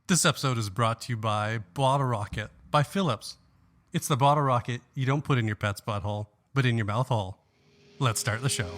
This episode is brought to you by Bottle Rocket by Phillips. It's the bottle rocket you don't put in your pet's butthole, but in your mouth hole. Let's start the show.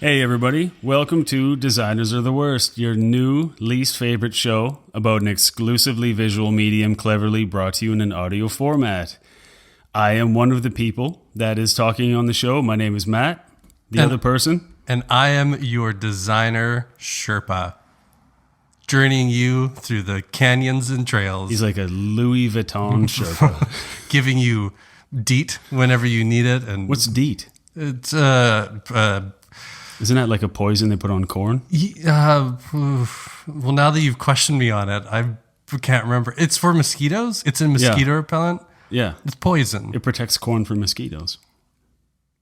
Hey everybody, welcome to Designers Are the Worst, your new least favorite show about an exclusively visual medium cleverly brought to you in an audio format. I am one of the people that is talking on the show. My name is Matt, the other person. And I am your designer Sherpa, journeying you through the canyons and trails. He's like a Louis Vuitton Sherpa. Giving you DEET whenever you need it. And What's DEET? It's Isn't that like a poison they put on corn? well, now that you've questioned me on it, I can't remember. It's for mosquitoes. It's a mosquito repellent. Yeah. It's poison. It protects corn from mosquitoes.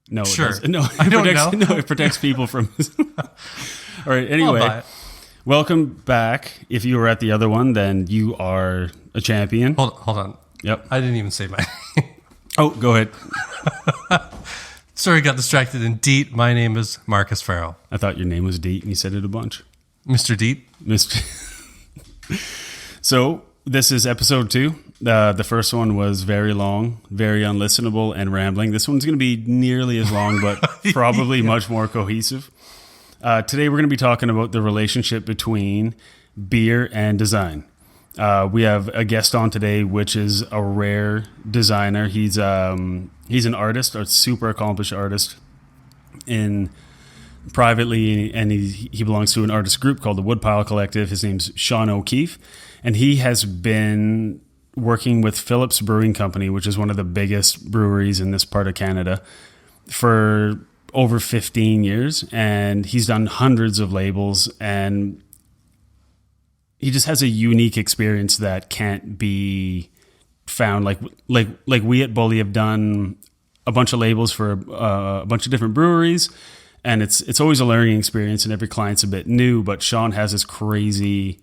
No, Sure. It doesn't. No, I don't protects, know. No, it protects people from... All right, anyway. Welcome back. If you were at the other one, then you are a champion. Hold on. Yep. I didn't even say my name. Oh, go ahead. Sorry, got distracted. In DEET, my name is Marcus Farrell. I thought your name was Deet and you said it a bunch. Mr. DEET. So this is episode 2. The first one was very long, very unlistenable and rambling. This one's going to be nearly as long, but probably much more cohesive. Today we're going to be talking about the relationship between beer and design. We have a guest on today, which is a rare designer. He's an artist, a super accomplished artist privately, and he belongs to an artist group called the Woodpile Collective. His name's Shawn O'Keefe, and he has been working with Phillips Brewing Company, which is one of the biggest breweries in this part of Canada, for over 15 years, and he's done hundreds of labels, and he just has a unique experience that can't be found. Like we at Bully have done a bunch of labels for a bunch of different breweries, and it's always a learning experience, and every client's a bit new. But Shawn has this crazy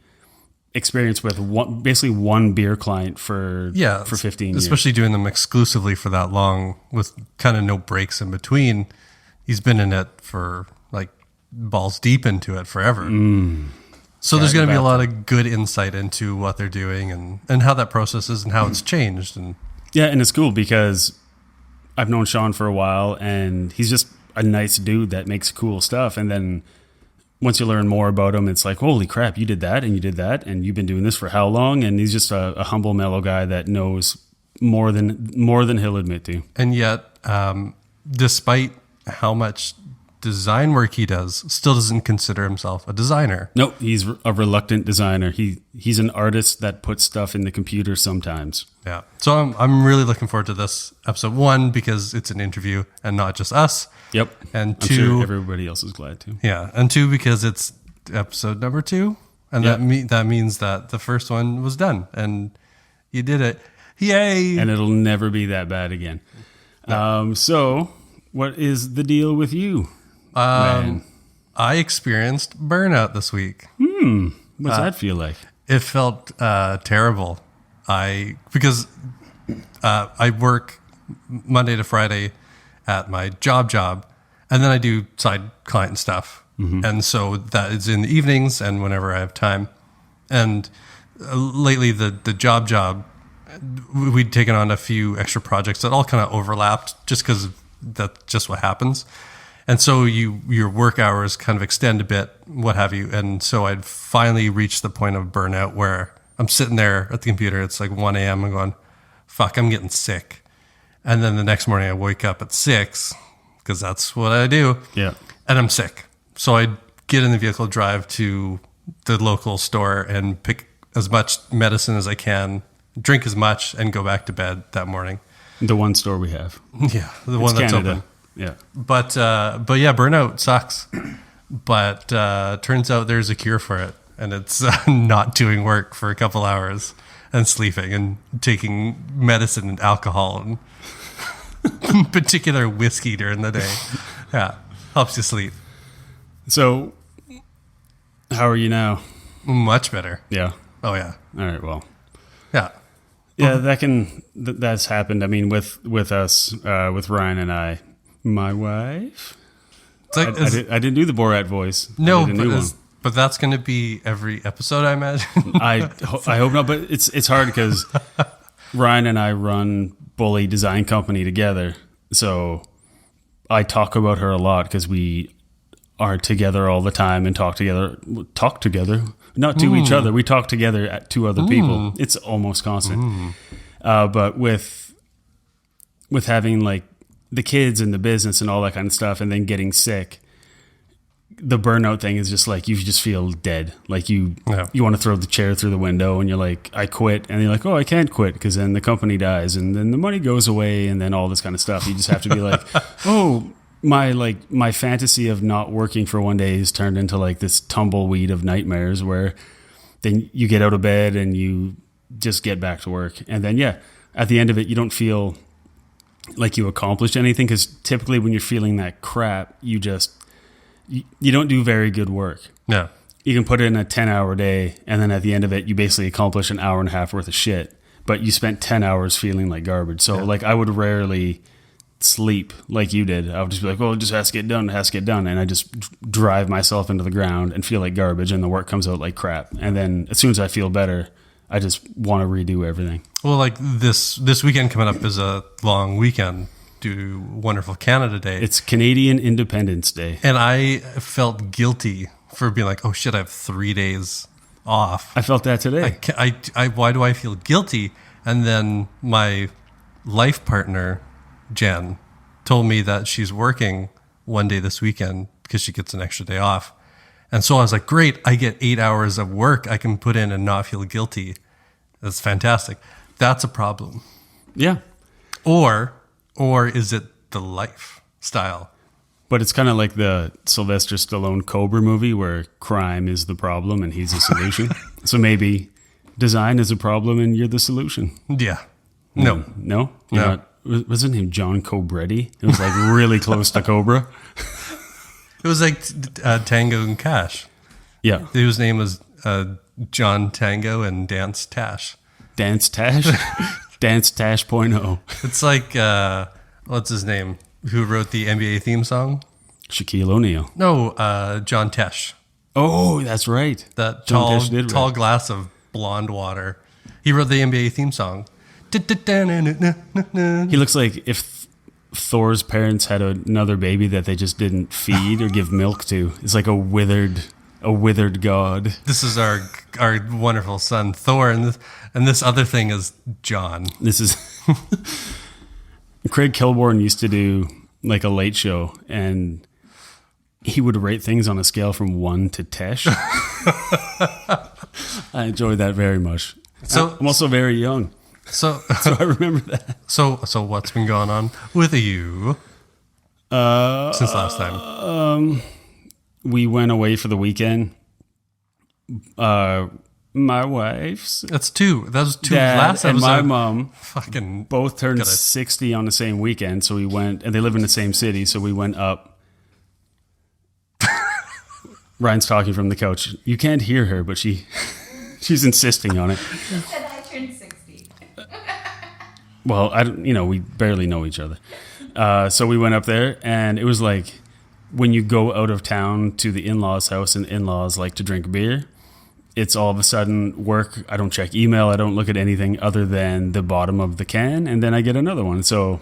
experience with basically one beer client for 15 years. Especially doing them exclusively for that long with kind of no breaks in between. He's been in it for like balls deep into it forever. So there's going to be a lot of good insight into what they're doing and how that process is and how it's changed. And it's cool because I've known Shawn for a while, and he's just a nice dude that makes cool stuff. And then once you learn more about him, it's like, holy crap, you did that and you did that, and you've been doing this for how long? And he's just a humble, mellow guy that knows more than he'll admit to. And yet, despite how much design work he does, still doesn't consider himself a designer. No, he's a reluctant designer. He's an artist that puts stuff in the computer sometimes. Yeah. So I'm really looking forward to this episode. 1, because it's an interview and not just us. Yep. And 2, I'm sure everybody else is glad to. Yeah. And 2, because it's episode number 2. And that means that the first one was done and you did it. Yay. And it'll never be that bad again. No. So what is the deal with you? I experienced burnout this week. What's that feel like? It felt terrible. Because I work Monday to Friday at my job, and then I do side client stuff. Mm-hmm. And so that is in the evenings and whenever I have time. And lately the job, we'd taken on a few extra projects that all kind of overlapped just because that's just what happens. And so your work hours kind of extend a bit, what have you. And so I'd finally reached the point of burnout where I'm sitting there at the computer. It's like 1 a.m. and going, fuck, I'm getting sick. And then the next morning I wake up at 6 because that's what I do. Yeah. And I'm sick. So I'd get in the vehicle, drive to the local store and pick as much medicine as I can, drink as much, and go back to bed that morning. The one store we have. Yeah. The one that's Canada. open. Yeah. But yeah, burnout sucks. But turns out there's a cure for it. and it's not doing work for a couple hours and sleeping and taking medicine and alcohol and particular whiskey during the day. Yeah, helps you sleep. So, how are you now? Much better. Yeah. Oh yeah. All right. Well. Yeah. Yeah, that's happened. I mean, with us, with Ryan and I, my wife. It's like, I didn't do the Borat voice. No, I did a new one. But that's going to be every episode, I imagine. I hope not, but it's hard because Ryan and I run Bully Design Company together, so I talk about her a lot because we are together all the time and talk together, not to each other. We talk together to other people. It's almost constant. But with having like the kids and the business and all that kind of stuff, and then getting sick, the burnout thing is just like you just feel dead. Like you want to throw the chair through the window, and you're like, I quit, and you're like, oh, I can't quit because then the company dies, and then the money goes away, and then all this kind of stuff. You just have to be like, oh, my fantasy of not working for one day is turned into like this tumbleweed of nightmares where then you get out of bed and you just get back to work, and then at the end of it, you don't feel like you accomplished anything because typically when you're feeling that crap, you don't do very good work. Yeah. You can put in a 10-hour day, and then at the end of it, you basically accomplish an hour and a half worth of shit, but you spent 10 hours feeling like garbage. So like I would rarely sleep like you did. I would just be like, well, it just has to get done. It has to get done. And I just drive myself into the ground and feel like garbage, and the work comes out like crap. And then as soon as I feel better, I just want to redo everything. Well, like this weekend coming up is a long weekend due to wonderful Canada Day. It's Canadian Independence Day. And I felt guilty for being like, oh shit, I have 3 days off. I felt that today. Why do I feel guilty? And then my life partner, Jen, told me that she's working one day this weekend because she gets an extra day off. And so I was like, great, I get 8 hours of work I can put in and not feel guilty. That's fantastic. That's a problem. Yeah. Or is it the lifestyle? But it's kind of like the Sylvester Stallone Cobra movie where crime is the problem and he's the solution. So maybe design is a problem and you're the solution. Yeah. No. No? Was his name John Cobretti? It was like really close to Cobra. It was like Tango and Cash. Yeah. His name was John Tango and Dance Tash. Dance Tash? Dance Tash .0. It's like, what's his name? Who wrote the NBA theme song? Shaquille O'Neal. No, John Tesh. Oh, that's right. That tall glass of blonde water. He wrote the NBA theme song. He looks like if Thor's parents had another baby that they just didn't feed or give milk to. It's like a withered god. This is our wonderful son Thor, and this other thing is John. This is Craig Kilborn used to do like a late show, and he would rate things on a scale from 1 to Tesh. I enjoyed that very much. So I'm also very young. So I remember that. So what's been going on with you since last time? We went away for the weekend. My wife's. That's two. That was two Dad last and episode. my mom fucking both turned 60 on the same weekend. So we went, and they live in the same city. So we went up. Ryan's talking from the couch. You can't hear her, but she's insisting on it. She said I turned 60. Well, we barely know each other. So we went up there, and it was like when you go out of town to the in-laws' house, and in-laws like to drink beer, it's all of a sudden work. I don't check email. I don't look at anything other than the bottom of the can, and then I get another one. So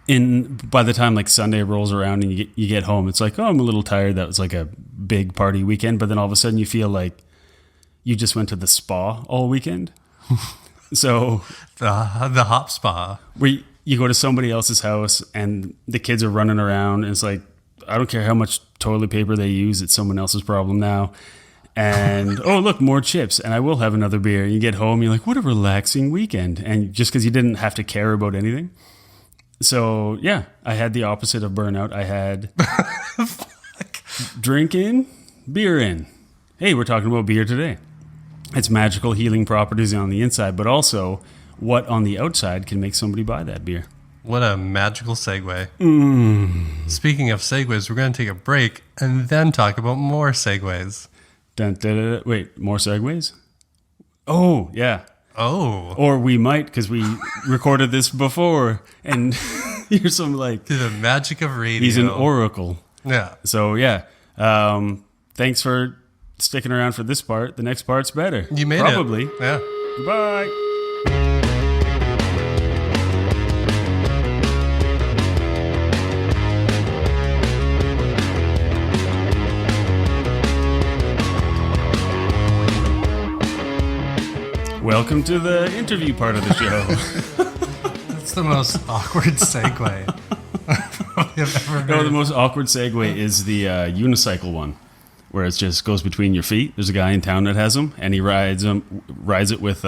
by the time like Sunday rolls around and you get home, it's like, oh, I'm a little tired. That was like a big party weekend. But then all of a sudden you feel like you just went to the spa all weekend. So the hop spa, where you go to somebody else's house and the kids are running around, and it's like, I don't care how much toilet paper they use, it's someone else's problem now. And oh, look, more chips, and I will have another beer. And you get home, you're like, what a relaxing weekend. And just because you didn't have to care about anything. So yeah, I had the opposite of burnout. I had drinking, beer in. hey, we're talking about beer today. Its magical healing properties on the inside, but also what on the outside can make somebody buy that beer. What a magical segue. Speaking of segues, we're going to take a break and then talk about more segues. Dun, dun, dun, dun. Wait, more segues? Oh, yeah. Oh. Or we might, because we recorded this before, and here's some like... The magic of radio. He's an oracle. Yeah. So, yeah. Thanks for sticking around for this part. The next part's better. You made Probably. it. Yeah. Goodbye. Welcome to the interview part of the show. That's the most awkward segue I've ever heard. No, the most awkward segue is the unicycle one, where it just goes between your feet. There's a guy in town that has them, and he rides it with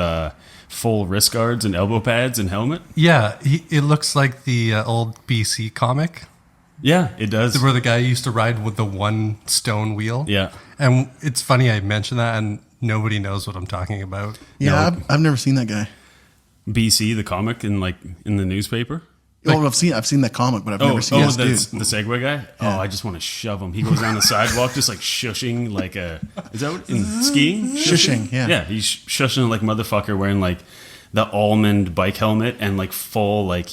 full wrist guards and elbow pads and helmet. Yeah, it looks like the old BC comic. Yeah, it does. Where the guy used to ride with the one stone wheel. Yeah. And it's funny I mentioned that, and nobody knows what I'm talking about. Yeah, no. I've never seen that guy. BC, the comic in the newspaper. Oh, I've seen that comic, but I've never seen this dude. The Segway guy. Yeah. Oh, I just want to shove him. He goes down the sidewalk just like shushing like a. Is that what in skiing? Shushing, yeah. Yeah, he's shushing like motherfucker, wearing like the almond bike helmet and like full like.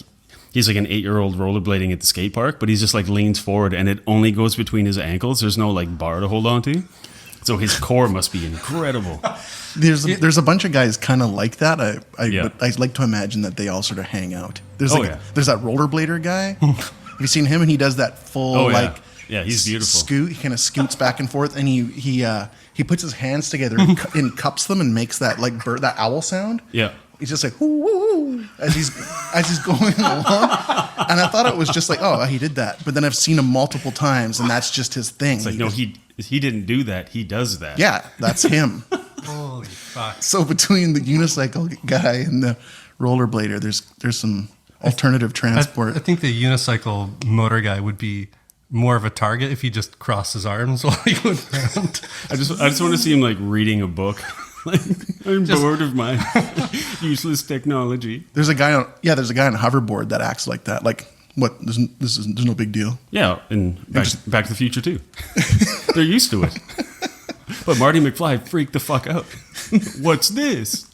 He's like an 8-year-old rollerblading at the skate park, but he's just like leans forward and it only goes between his ankles. There's no like bar to hold on to. So his core must be incredible. There's a bunch of guys kind of like that. Yeah. But I like to imagine that they all sort of hang out. There's there's that rollerblader guy. Have you seen him? And he does that full yeah, he's beautiful. Scoot. He kind of scoots back and forth, and he puts his hands together and cups them and makes that like that owl sound. Yeah. He's just like whoo, woo, woo, as he's going along, and I thought it was just like, oh, he did that. But then I've seen him multiple times, and that's just his thing. It's like he didn't do that. He does that. Yeah, that's him. Holy fuck! So between the unicycle guy and the rollerblader, there's some alternative transport. I think the unicycle motor guy would be more of a target if he just crossed his arms while he went around. I just want to see him like reading a book. Like, I'm bored of my useless technology. There's a guy on a hoverboard that acts like that. Like, what? There's no big deal. Yeah, and Back to the Future too. They're used to it. But Marty McFly freaked the fuck out. What's this?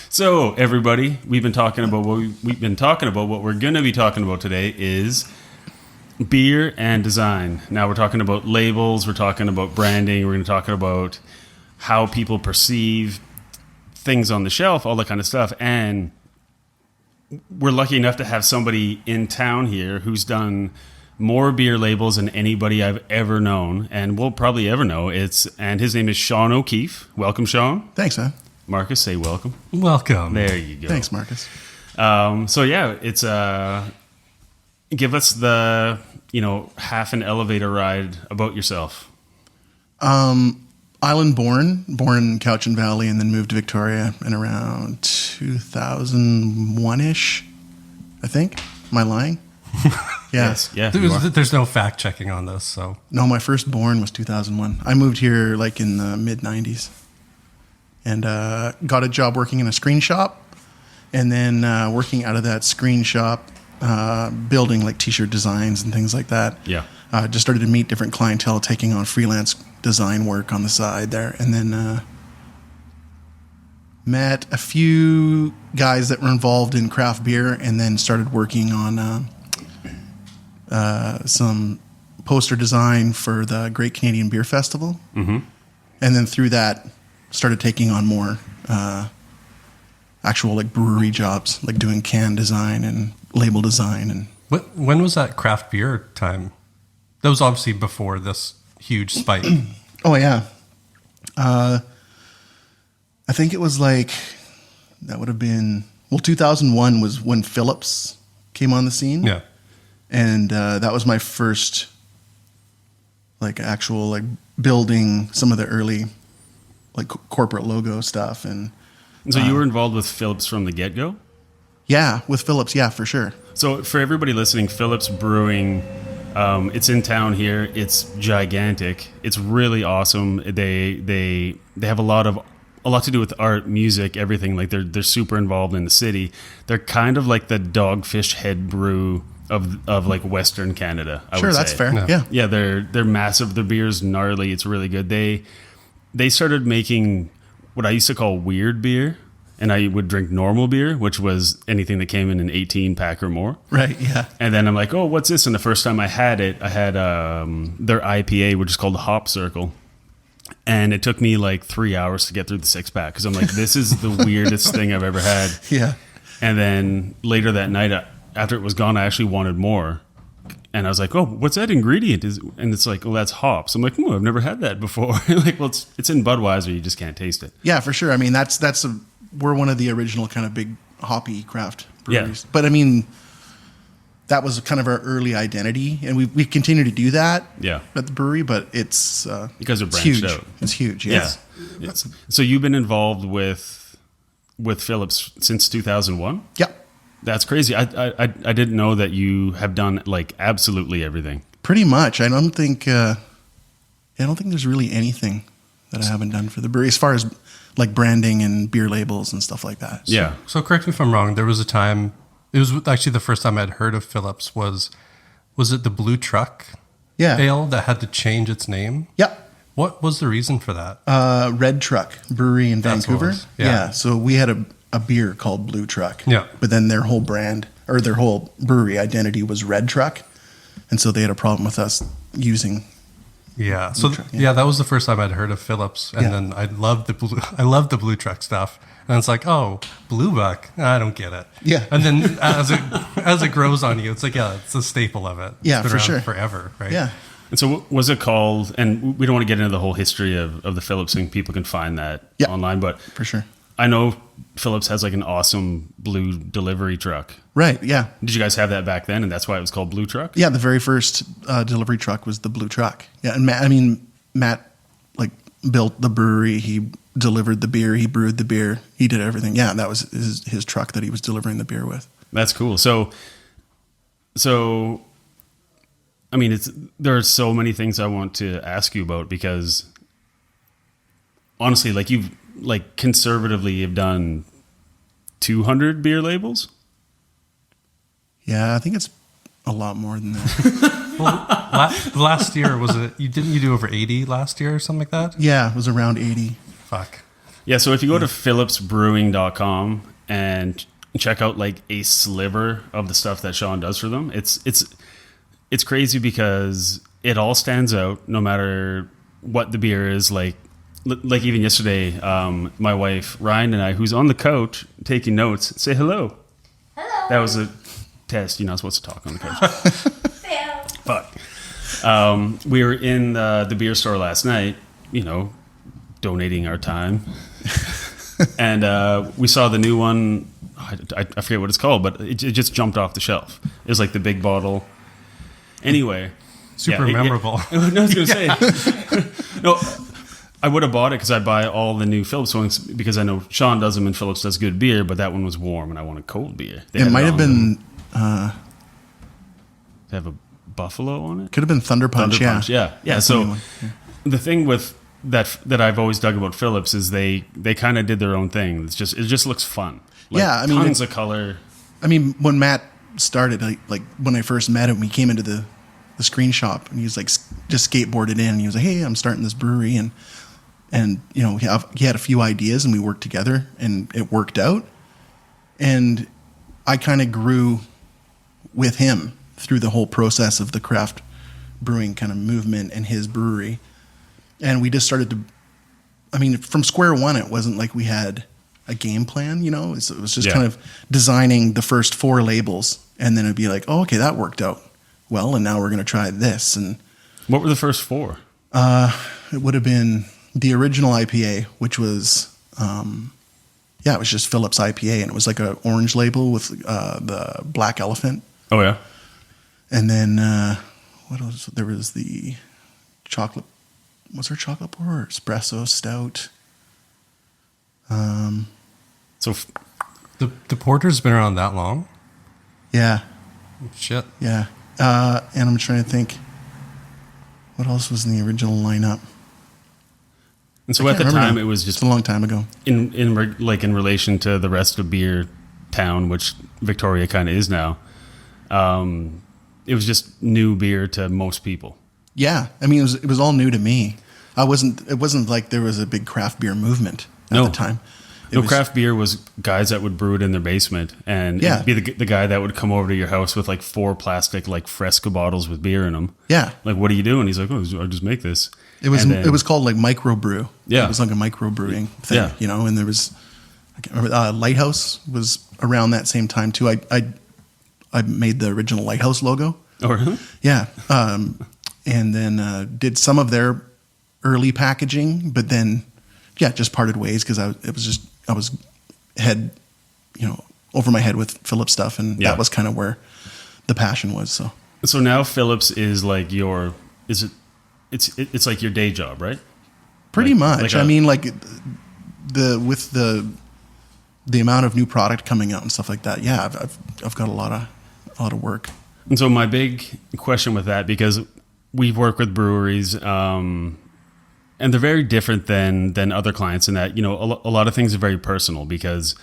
So, everybody, we've been talking about what we're going to be talking about today is beer and design. Now we're talking about labels, we're talking about branding, we're going to talk about how people perceive things on the shelf, all that kind of stuff. And we're lucky enough to have somebody in town here who's done more beer labels than anybody I've ever known and will probably ever know. And his name is Shawn O'Keefe. Welcome, Shawn. Thanks, man. Marcus, say welcome. Welcome. There you go. Thanks, Marcus. So yeah, it's give us the half an elevator ride about yourself. Island born in Cowichan Valley, and then moved to Victoria in around 2001-ish, I think. Am I lying? Yeah. Yes. Yeah. There's no fact checking on this, so. No, my first born was 2001. I moved here like in the mid-90s and got a job working in a screen shop, and then working out of that screen shop, building like t-shirt designs and things like that. Yeah. Just started to meet different clientele, taking on freelance design work on the side there, and then met a few guys that were involved in craft beer, and then started working on some poster design for the Great Canadian Beer Festival. Mm-hmm. And then through that, started taking on more actual like brewery jobs, like doing can design and label design. And when was that craft beer time? That was obviously before this huge spike. Oh, yeah. I think it was like, that would have been, 2001 was when Phillips came on the scene. Yeah. And that was my first, like, actual, like, building some of the early, like, corporate logo stuff. And so you were involved with Phillips from the get-go? Yeah, with Phillips, yeah, for sure. So for everybody listening, Phillips Brewing It's in town here. It's gigantic. It's really awesome. They have a lot to do with art, music, everything. Like they're super involved in the city. They're kind of like the Dogfish Head Brew of like Western Canada. I would say. That's fair. Yeah. They're massive. Their beer's gnarly. It's really good. They started making what I used to call weird beer, and I would drink normal beer, which was anything that came in an 18 pack or more. Right. Yeah. And then I'm like, oh, what's this? And the first time I had it, I had their IPA, which is called the Hop Circle. And it took me like 3 hours to get through the 6-pack because I'm like, this is the weirdest thing I've ever had. Yeah. And then later that night, after it was gone, I actually wanted more. And I was like, oh, what's that ingredient? And it's like, well, that's hops. I'm like, oh, I've never had that before. Like, well, it's in Budweiser. You just can't taste it. Yeah, for sure. I mean, we're one of the original kind of big hoppy craft breweries. Yeah. But I mean, that was kind of our early identity, and we continue to do that. Yeah. At the brewery, but it's because it branched huge. out. It's huge. Yeah. Yes. So you've been involved with Phillips since 2001? Yeah. That's crazy. I didn't know that you have done like absolutely everything. Pretty much. I don't think there's really anything that I haven't done for the brewery as far as like branding and beer labels and stuff like that. Yeah. So correct me if I'm wrong. There was a time. It was actually the first time I'd heard of Phillips. Was it the Blue Truck Ale that had to change its name? Yeah. What was the reason for that? Red Truck Brewery in That's Vancouver. what it was. Yeah. So we had a beer called Blue Truck. Yeah. But then their whole brand or their whole brewery identity was Red Truck. And so they had a problem with us using. Yeah. So that was the first time I'd heard of Phillips, and then I loved the Blue Truck stuff. And it's like, oh, Blue Buck, I don't get it. Yeah. And then as it grows on you, it's like, yeah, it's a staple of it. Yeah, it's been for around sure. forever, right? Yeah. And so what was it called? And we don't want to get into the whole history of the Phillips thing. People can find that online. But for sure. I know Phillips has like an awesome blue delivery truck. Right, yeah. Did you guys have that back then, and that's why it was called Blue Truck? Yeah, the very first delivery truck was the Blue Truck. Yeah, and Matt like built the brewery. He delivered the beer. He brewed the beer. He did everything. Yeah, that was his truck that he was delivering the beer with. That's cool. So I mean, there are so many things I want to ask you about because honestly, like you've like conservatively have done 200 beer labels. Yeah, I think it's a lot more than that. Well, last year was it? Didn't you do over 80 last year or something like that? Yeah, it was around 80. Fuck. Yeah, so if you go to phillipsbrewing.com and check out like a sliver of the stuff that Shawn does for them, it's crazy because it all stands out no matter what the beer is. Like even yesterday, my wife Ryan and I, who's on the couch taking notes, say hello. Hello. That was a test. You're not supposed to talk on the couch. Fail. Fuck. We were in the beer store last night, donating our time. And we saw the new one. I forget what it's called, but it just jumped off the shelf. It was like the big bottle. Anyway. Super memorable. No, I was going to say. No, I would have bought it because I buy all the new Phillips ones because I know Shawn does them and Phillips does good beer, but that one was warm and I wanted cold beer. It might have been... They have a buffalo on it? Could have been Thunder Punch, Yeah. So the thing with that I've always dug about Phillips is they kind of did their own thing. It just looks fun. Like, yeah, I mean, tons of color. I mean, when Matt started, like when I first met him, he came into the screen shop and he was like just skateboarded in. And he was like, "Hey, I'm starting this brewery," and he had a few ideas and we worked together and it worked out. And I kind of grew with him through the whole process of the craft brewing kind of movement and his brewery. And we just started to, I mean, from square one, it wasn't like we had a game plan, it was just kind of designing the first 4 labels. And then it'd be like, oh, okay, that worked out well. And now we're going to try this. And what were the first 4? It would have been the original IPA, which was, it was just Phillips IPA. And it was like an orange label with the black elephant. Oh, yeah. And then what else? There was the chocolate. Was there chocolate pour or espresso stout? So the porter's been around that long? Yeah. Shit. Yeah. And I'm trying to think, what else was in the original lineup? And so I at the can't remember time, now. it was It's just a long time ago. in relation to the rest of beer town, which Victoria kind of is now. It was just new beer to most people. Yeah, I mean, it was all new to me. It wasn't like there was a big craft beer movement at the time. Craft beer was guys that would brew it in their basement, and Yeah. it'd be the guy that would come over to your house with like 4 plastic like Fresca bottles with beer in them. Yeah. Like, what are you doing? He's like, oh, I just make this. It was And then- it was called like microbrew. Yeah. It was like a microbrewing thing, Yeah. you know, and there was, I can't remember, Lighthouse was around that same time too. I made the original Lighthouse logo. Oh, really? Yeah. And then did some of their early packaging, but then, yeah, just parted ways because I was head, over my head with Phillips stuff, and Yeah. that was kind of where the passion was. So now Phillips is like it's like your day job, right? pretty Like- much. like I a- mean, like with the amount of new product coming out and stuff like that. Yeah, I've got a lot of work. And so my big question with that, because we work with breweries, and they're very different than other clients in that, a lot of things are very personal because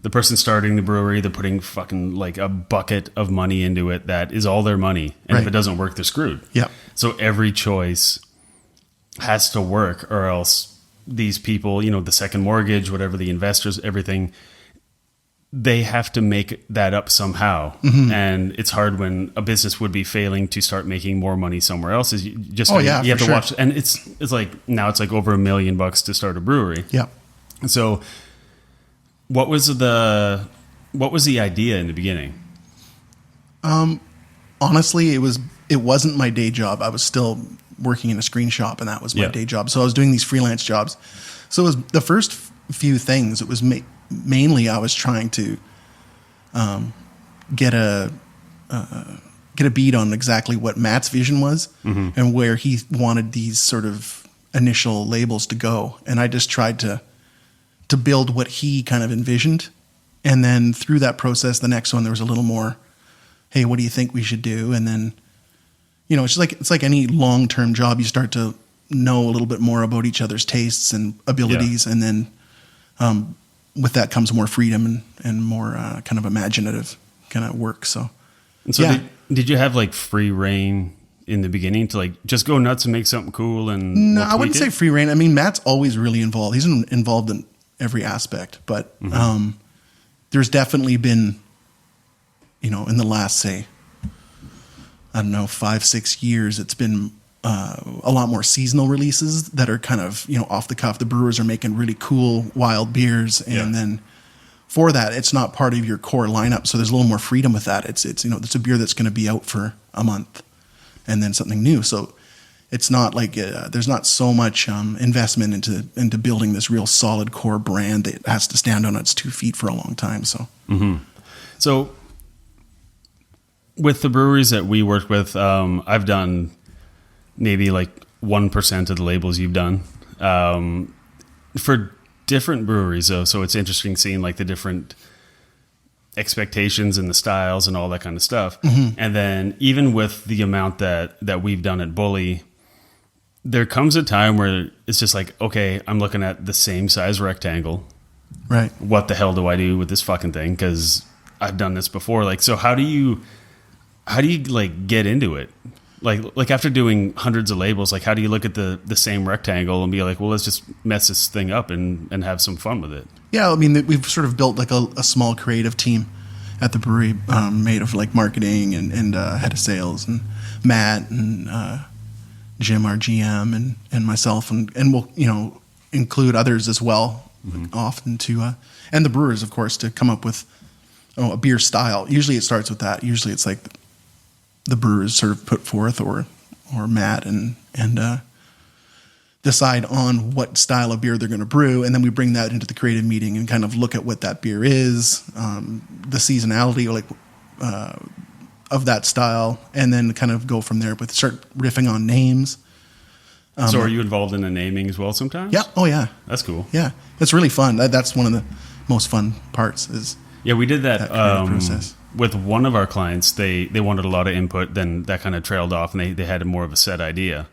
the person starting the brewery, they're putting fucking like a bucket of money into it that is all their money. And if Right. it doesn't work, they're screwed. Yeah. So every choice has to work, or else these people, the second mortgage, whatever, the investors, everything, they have to make that up somehow. Mm-hmm. And it's hard when a business would be failing to start making more money somewhere else. Is you just Oh, yeah, you have for to sure. watch, and it's like now it's like over $1 million to start a brewery. Yeah. So what was the idea in the beginning? Honestly, it wasn't my day job. I was still working in a screen shop, and that was my Yeah. day job. So I was doing these freelance jobs. So it was the first few things. It was mainly I was trying to get a beat on exactly what Matt's vision was and where he wanted these sort of initial labels to go. And I just tried to build what he kind of envisioned. And then through that process, the next one, there was a little more, hey, what do you think we should do? And then, it's like any long-term job. You start to know a little bit more about each other's tastes and abilities. Yeah. And then with that comes more freedom and more kind of imaginative kind of work. So, And so yeah. did you have like free reign in the beginning to like just go nuts and make something cool? And No, we'll I wouldn't tweak say it? free reign. I mean, Matt's always really involved. He's involved in every aspect, but there's definitely been, in the last, say, I don't know, 5-6 years, it's been a lot more seasonal releases that are kind of, off the cuff. The brewers are making really cool wild beers. And then for that, it's not part of your core lineup. So there's a little more freedom with that. It's it's a beer that's going to be out for a month and then something new. So it's not like there's not so much investment into building this real solid core brand that has to stand on its 2 feet for a long time. So So with the breweries that we worked with, I've done maybe like 1% of the labels you've done for different breweries though. So it's interesting seeing like the different expectations and the styles and all that kind of stuff. And then even with the amount that we've done at Bully, there comes a time where it's just like, okay, I'm looking at the same size rectangle. right. What the hell do I do with this fucking thing? Because I've done this before. Like, so how do you like get into it? Like after doing hundreds of labels, like how do you look at the same rectangle and be like, well, let's just mess this thing up and have some fun with it? Yeah, I mean, we've sort of built like a small creative team at the brewery made of like marketing and head of sales and Matt and Jim, our GM, and myself, and we'll include others as well, often to and the brewers, of course, to come up with a beer style. Usually it starts with that. Usually it's like the brewers sort of put forth or Matt and decide on what style of beer they're going to brew, and then we bring that into the creative meeting and kind of look at what that beer is, the seasonality of that style, and then kind of go from there. But start riffing on names. So are you involved in the naming as well sometimes? Yeah. Oh yeah. That's cool. Yeah. It's really fun. That's one of the most fun parts is Yeah, we did that. that creative process. with one of our clients, they wanted a lot of input. Then that kind of trailed off, and they had more of a set idea.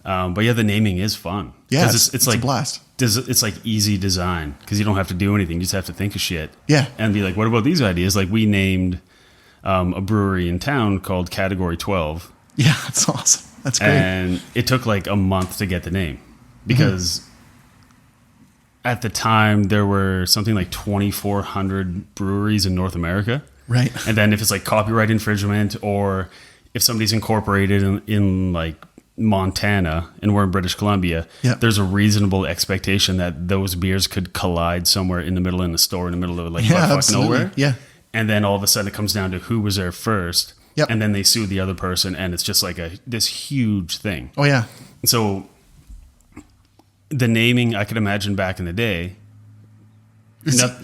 But yeah, the naming is fun. Yeah, it's like a blast. It's like easy design because you don't have to do anything. You just have to think of shit. Yeah, and be like, what about these ideas? Like we named a brewery in town called Category 12. Yeah, that's awesome. That's great. And it took like a month to get the name because at the time there were something like 2,400 breweries in North America. Right. And then if it's like copyright infringement or if somebody's incorporated in like Montana and we're in British Columbia, there's a reasonable expectation that those beers could collide somewhere in the middle in the store in the middle of like fuck nowhere. Yeah. And then all of a sudden it comes down to who was there first. Yep. And then they sue the other person and it's just like this huge thing. Oh yeah. So the naming, I could imagine back in the day,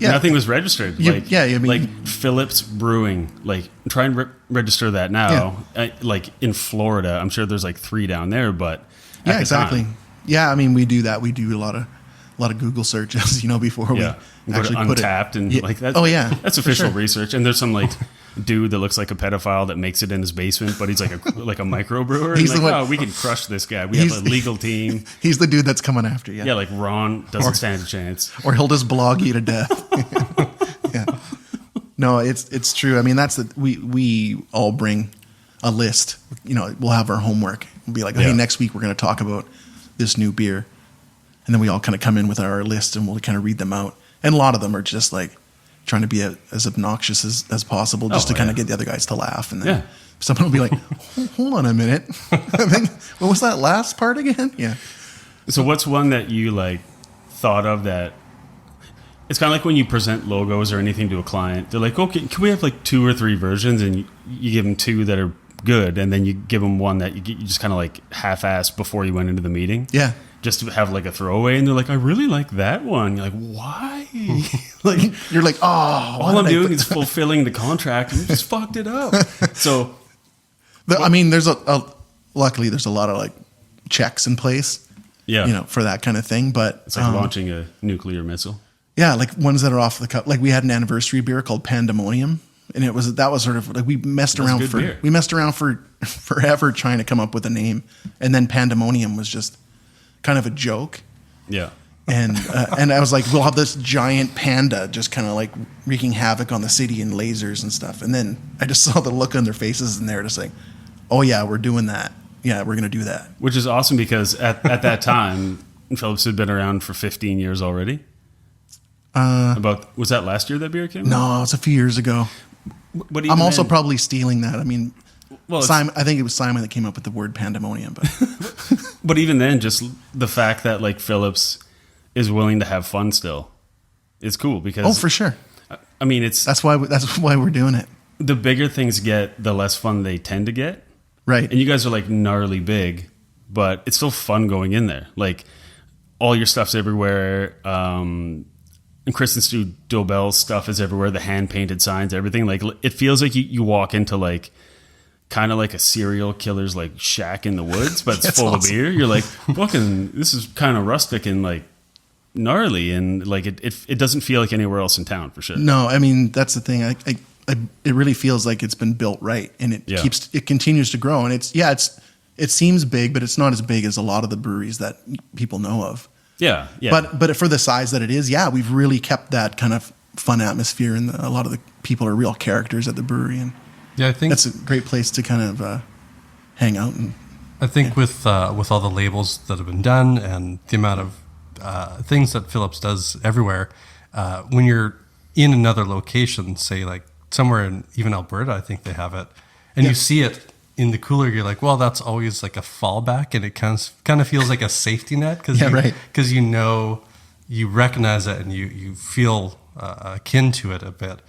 nothing was registered. Like Phillips Brewing, like try and register that now. Like in Florida, I'm sure there's like 3 down there, but yeah, exactly. Yeah, I mean we do that. We do a lot of Google searches, before we actually go to put Untapped it. and like that. Oh yeah, that's official research. And there's some like dude that looks like a pedophile that makes it in his basement, but he's like a microbrewer. He's and the like, one, oh, we can crush this guy. We have a legal team. He's the dude that's coming after you. Yeah, like Ron doesn't stand a chance. Or he'll just blog you to death. Yeah. No, it's true. I mean, we all bring a list. We'll have our homework. We'll be like, hey, next week we're going to talk about this new beer. And then we all kind of come in with our list and we'll kind of read them out. And a lot of them are just like trying to be as obnoxious as possible just to kind of get the other guys to laugh. And then someone will be like, hold on a minute. I think, what was that last part again? Yeah. So what's one that you like thought of that it's kind of like when you present logos or anything to a client, they're like, okay, can we have like 2 or 3 versions? And you give them 2 that are good. And then you give them one that you just kind of like half-assed before you went into the meeting. Yeah. Just to have like a throwaway, and they're like, I really like that one. You're like, why? Like you're like, oh, all I'm doing is fulfilling the contract, and you just fucked it up. So, I mean, there's luckily there's a lot of like checks in place, for that kind of thing. But it's like launching a nuclear missile. Yeah, like ones that are off the cup. Like we had an anniversary beer called Pandemonium, and that was sort of like we messed around for forever trying to come up with a name, and then Pandemonium was just kind of a joke. Yeah. And I was like, we'll have this giant panda just kind of like wreaking havoc on the city and lasers and stuff. And then I just saw the look on their faces and they're just like, oh yeah, we're doing that. Yeah, we're going to do that. Which is awesome because at that time, Phillips had been around for 15 years already. Was that last year that beer came out? No, it's a few years ago. But I'm also probably stealing that. I mean, Simon, I think it was Simon that came up with the word pandemonium. But but even then, just the fact that like Phillips is willing to have fun still is cool because for sure. I mean, that's why we're doing it. The bigger things get, the less fun they tend to get. Right. And you guys are like gnarly big, but it's still fun going in there. Like all your stuff's everywhere. And Kristen Stu Dobell's stuff is everywhere. The hand painted signs, everything. Like it feels like you walk into like kind of like a serial killer's like shack in the woods, but it's full of beer. You're like, fucking, this is kind of rustic and like gnarly, and like it doesn't feel like anywhere else in town for sure. No, I mean that's the thing. It really feels like it's been built right, and it continues to grow, and it seems big, but it's not as big as a lot of the breweries that people know of. Yeah. But for the size that it is, we've really kept that kind of fun atmosphere, and a lot of the people are real characters at the brewery, and I think that's a great place to kind of hang out. And I think with all the labels that have been done and the amount of things that Phillips does everywhere, when you're in another location, say like somewhere in even Alberta, I think they have it, and you see it in the cooler, you're like, well, that's always like a fallback, and it kind of feels like a safety net because you recognize it and you feel akin to it a bit,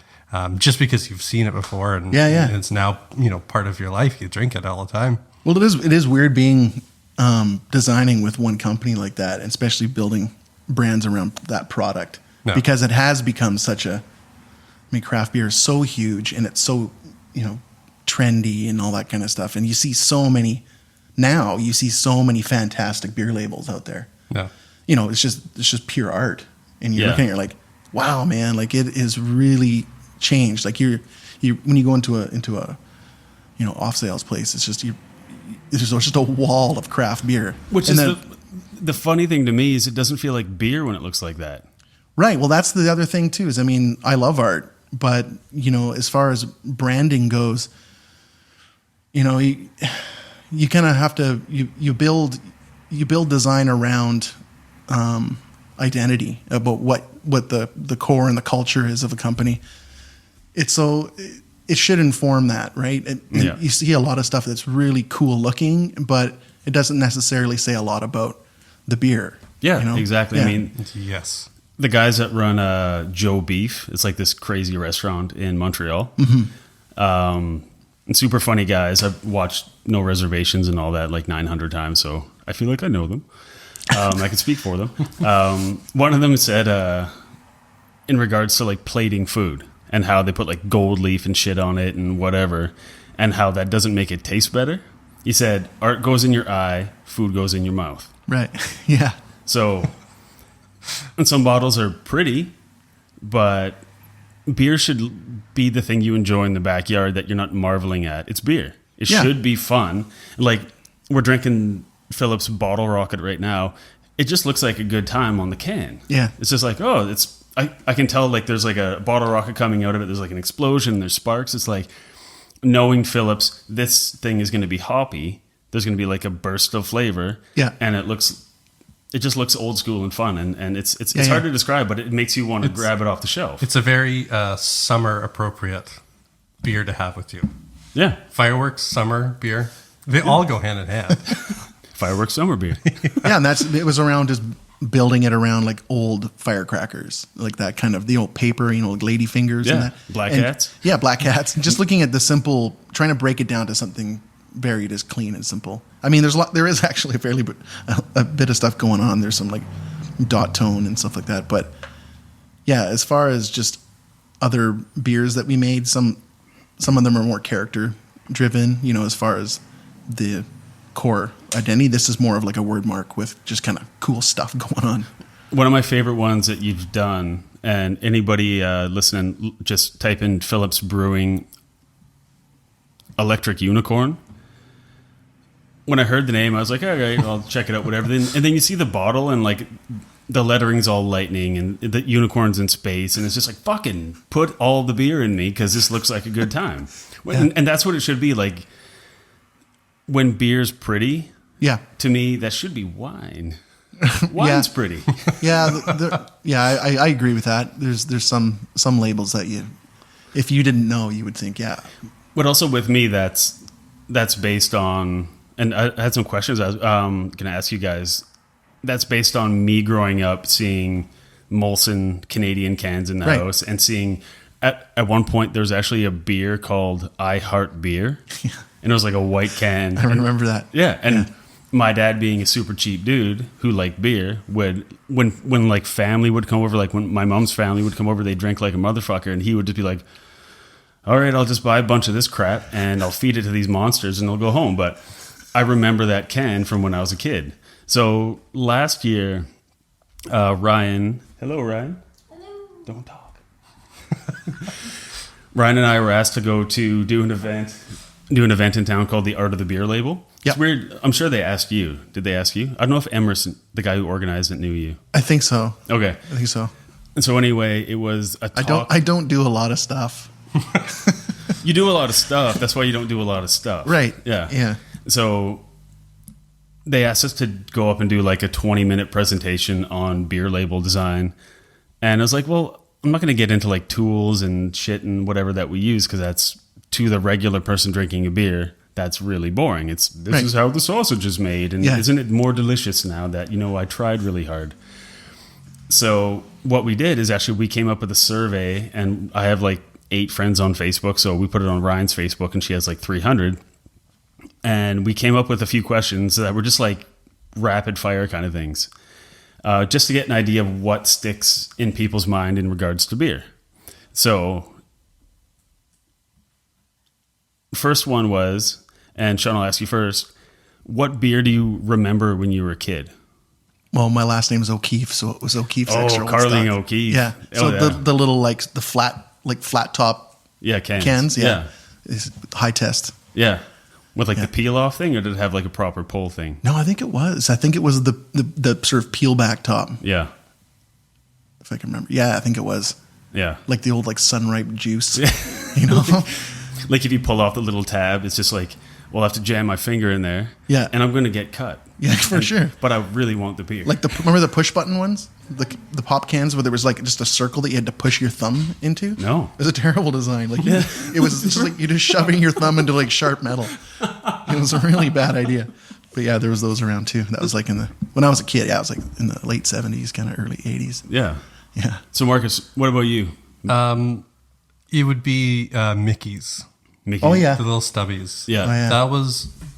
just because you've seen it before and it's now part of your life. You drink it all the time. Well, it is weird being designing with one company like that, and especially building brands around that product, because it has become such a. I mean, craft beer is so huge, and it's so trendy and all that kind of stuff. And you see so many fantastic beer labels out there. Yeah. It's just pure art. And you're looking at it, you're like, wow, man, like it is really changed. Like you when you go into a off sales place, it's just there's just a wall of craft beer. Which is the funny thing to me is it doesn't feel like beer when it looks like that. Right. Well, that's the other thing too. Is I mean, I love art, but as far as branding goes, you kind of have to you build design around identity about what the core and the culture is of a company. It should inform that, right? You see a lot of stuff that's really cool looking, but it doesn't necessarily say a lot about the beer. Yeah, exactly. Yeah. I mean, Yes. the guys that run Joe Beef, it's like this crazy restaurant in Montreal. And super funny guys. I've watched No Reservations and all that like 900 times, so I feel like I know them. I can speak for them. One of them said, in regards to like plating food and how they put like gold leaf and shit on it and whatever, and how that doesn't make it taste better. He said, art goes in your eye, food goes in your mouth. Right. Yeah. So, and some bottles are pretty, but beer should be the thing you enjoy in the backyard that you're not marveling at. It's beer. It should be fun. Like, we're drinking Phillips Bottle Rocket right now. It just looks like a good time on the can. Yeah. It's just like, oh, I can tell like there's like a bottle rocket coming out of it. There's like an explosion. There's sparks. It's like knowing Phillips, this thing is going to be hoppy. There's going to be like a burst of flavor. Yeah. And it just looks old school and fun. And it's hard to describe, but it makes you want to grab it off the shelf. It's a very summer appropriate beer to have with you. Yeah. Fireworks, summer beer, they all go hand in hand. Fireworks summer beer. Yeah, and it was around just building it around like old firecrackers, like that kind of the old paper, like lady fingers and that. Black hats. Yeah, black hats. Just looking at the simple, trying to break it down to something very just clean and simple. I mean, there is actually a bit of stuff going on. There's some like dot tone and stuff like that. But yeah, as far as just other beers that we made, some of them are more character driven, as far as the core identity. This is more of like a word mark with just kind of cool stuff going on. One of my favorite ones that you've done, and anybody listening, just type in Phillips Brewing Electric Unicorn. When I heard the name, I was like, all right, I'll check it out, whatever. And then you see the bottle and like the lettering's all lightning and the unicorn's in space. And it's just like, fucking put all the beer in me because this looks like a good time. Yeah. And that's what it should be. Like when beer's pretty, Yeah. to me, that should be wine. Wine's pretty. Yeah. I agree with that. There's some labels that if you didn't know, you would think, yeah. But also with me, that's based on, and I had some questions I was going to ask you guys. That's based on me growing up seeing Molson Canadian cans in the house and seeing at one point there was actually a beer called I Heart Beer. Yeah. And it was like a white can. I remember that. Yeah. And my dad being a super cheap dude who liked beer would, when like family would come over, like when my mom's family would come over, they drank like a motherfucker. And he would just be like, all right, I'll just buy a bunch of this crap and I'll feed it to these monsters and they'll go home. But I remember that can from when I was a kid. So last year, Ryan, hello, Ryan. Hello. Don't talk. Ryan and I were asked to go to do an event in town called the Art of the Beer Label. Yep. It's weird. I'm sure they asked you. Did they ask you? I don't know if Emerson, the guy who organized it, knew you. I think so. Okay. I think so. And so anyway, it was a talk. I don't do a lot of stuff. You do a lot of stuff. That's why you don't do a lot of stuff. Right. Yeah. Yeah. So they asked us to go up and do like a 20-minute presentation on beer label design. And I was like, well, I'm not going to get into like tools and shit and whatever that we use because that's to the regular person drinking a beer. That's really boring. This is how the sausage is made. And isn't it more delicious now that, I tried really hard. So what we did is actually we came up with a survey, and I have like 8 friends on Facebook. So we put it on Ryan's Facebook and she has like 300. And we came up with a few questions that were just like rapid fire kind of things, just to get an idea of what sticks in people's mind in regards to beer. So first one was, and Shawn, I'll ask you first, what beer do you remember when you were a kid? Well, my last name is O'Keefe, so it was O'Keefe's Extra. Carling Stock. O'Keefe. Yeah. So the little like the flat like flat top Yeah, cans. cans. Yeah. Yeah. It's high test. Yeah. With like the peel off thing, or did it have like a proper pull thing? No, I think it was. I think it was the sort of peel back top, Yeah. if I can remember. Yeah, I think it was. Yeah. Like the old like sunripe juice. You know? Like if you pull off the little tab, it's just like, well, I have to jam my finger in there. Yeah. And I'm going to get cut. Yeah, for sure. But I really want the beer. Like remember the push button ones? The pop cans where there was like just a circle that you had to push your thumb into? No. It was a terrible design. Like it was just like you're just shoving your thumb into like sharp metal. It was a really bad idea. But yeah, there was those around too. That was like when I was a kid, yeah, it was like in the late 70s, kind of early 80s. Yeah. Yeah. So Marcus, what about you? It would be Mickey's. Mickey? Oh yeah. The little stubbies. Yeah. Oh, yeah.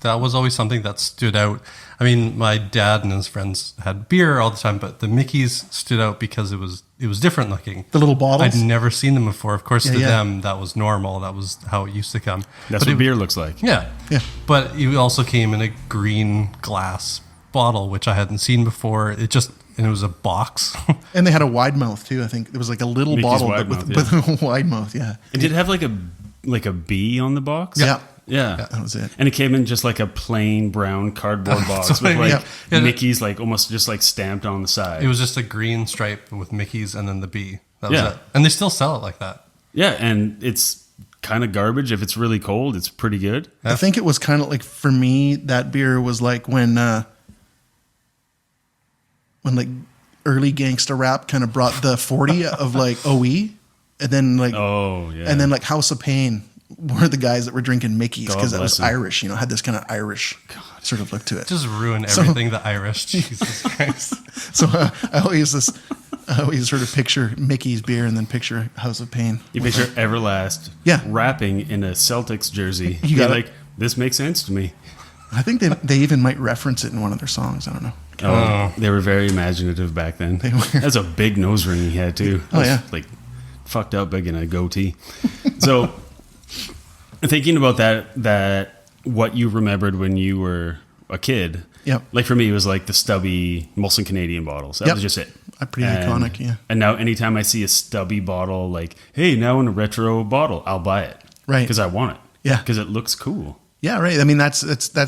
That was always something that stood out. I mean, my dad and his friends had beer all the time, but the Mickey's stood out because it was different looking. The little bottles? I'd never seen them before. Of course, to yeah. them that was normal. That was how it used to come. That's But what beer looks like. Yeah. Yeah. But it also came in a green glass bottle, which I hadn't seen before. And it was a box. And they had a wide mouth too. I think there was like a little Mickey's bottle wide with mouth, a wide mouth. Yeah. And did it have like a bee on the box? Yeah. Yeah. That was it. And it came in just like a plain brown cardboard box with like Yeah. Mickey's like almost just like stamped on the side. It was just a green stripe with Mickey's and then the bee. That was Yeah. it. And they still sell it like that. Yeah, and it's kind of garbage. If it's really cold, it's pretty good. I think it was kind of like, for me, that beer was like when like early gangsta rap kind of brought the 40 of like OE, and then like Oh, yeah. and then like House of Pain were the guys that were drinking Mickey's God because it was bless 'em. Irish, had this kind of Irish sort of look to it. Just ruin everything the Irish. Jesus Christ. So I always sort of picture Mickey's beer and then picture House of Pain. You picture Everlast Yeah. rapping in a Celtics jersey. You You're got it. like, this makes sense to me. I think they even might reference it in one of their songs. I don't know. Oh, they were very imaginative back then. They were. That's a big nose ring he had too. Oh, yeah. Like fucked up big in a goatee. So thinking about that what you remembered when you were a kid. Yep. Like for me, it was like the stubby Molson Canadian bottles. That Yep. was just it. Pretty iconic, yeah. And now anytime I see a stubby bottle, like, hey, now in a retro bottle, I'll buy it. Right. Because I want it. Yeah. Because it looks cool. Yeah, right. I mean, that's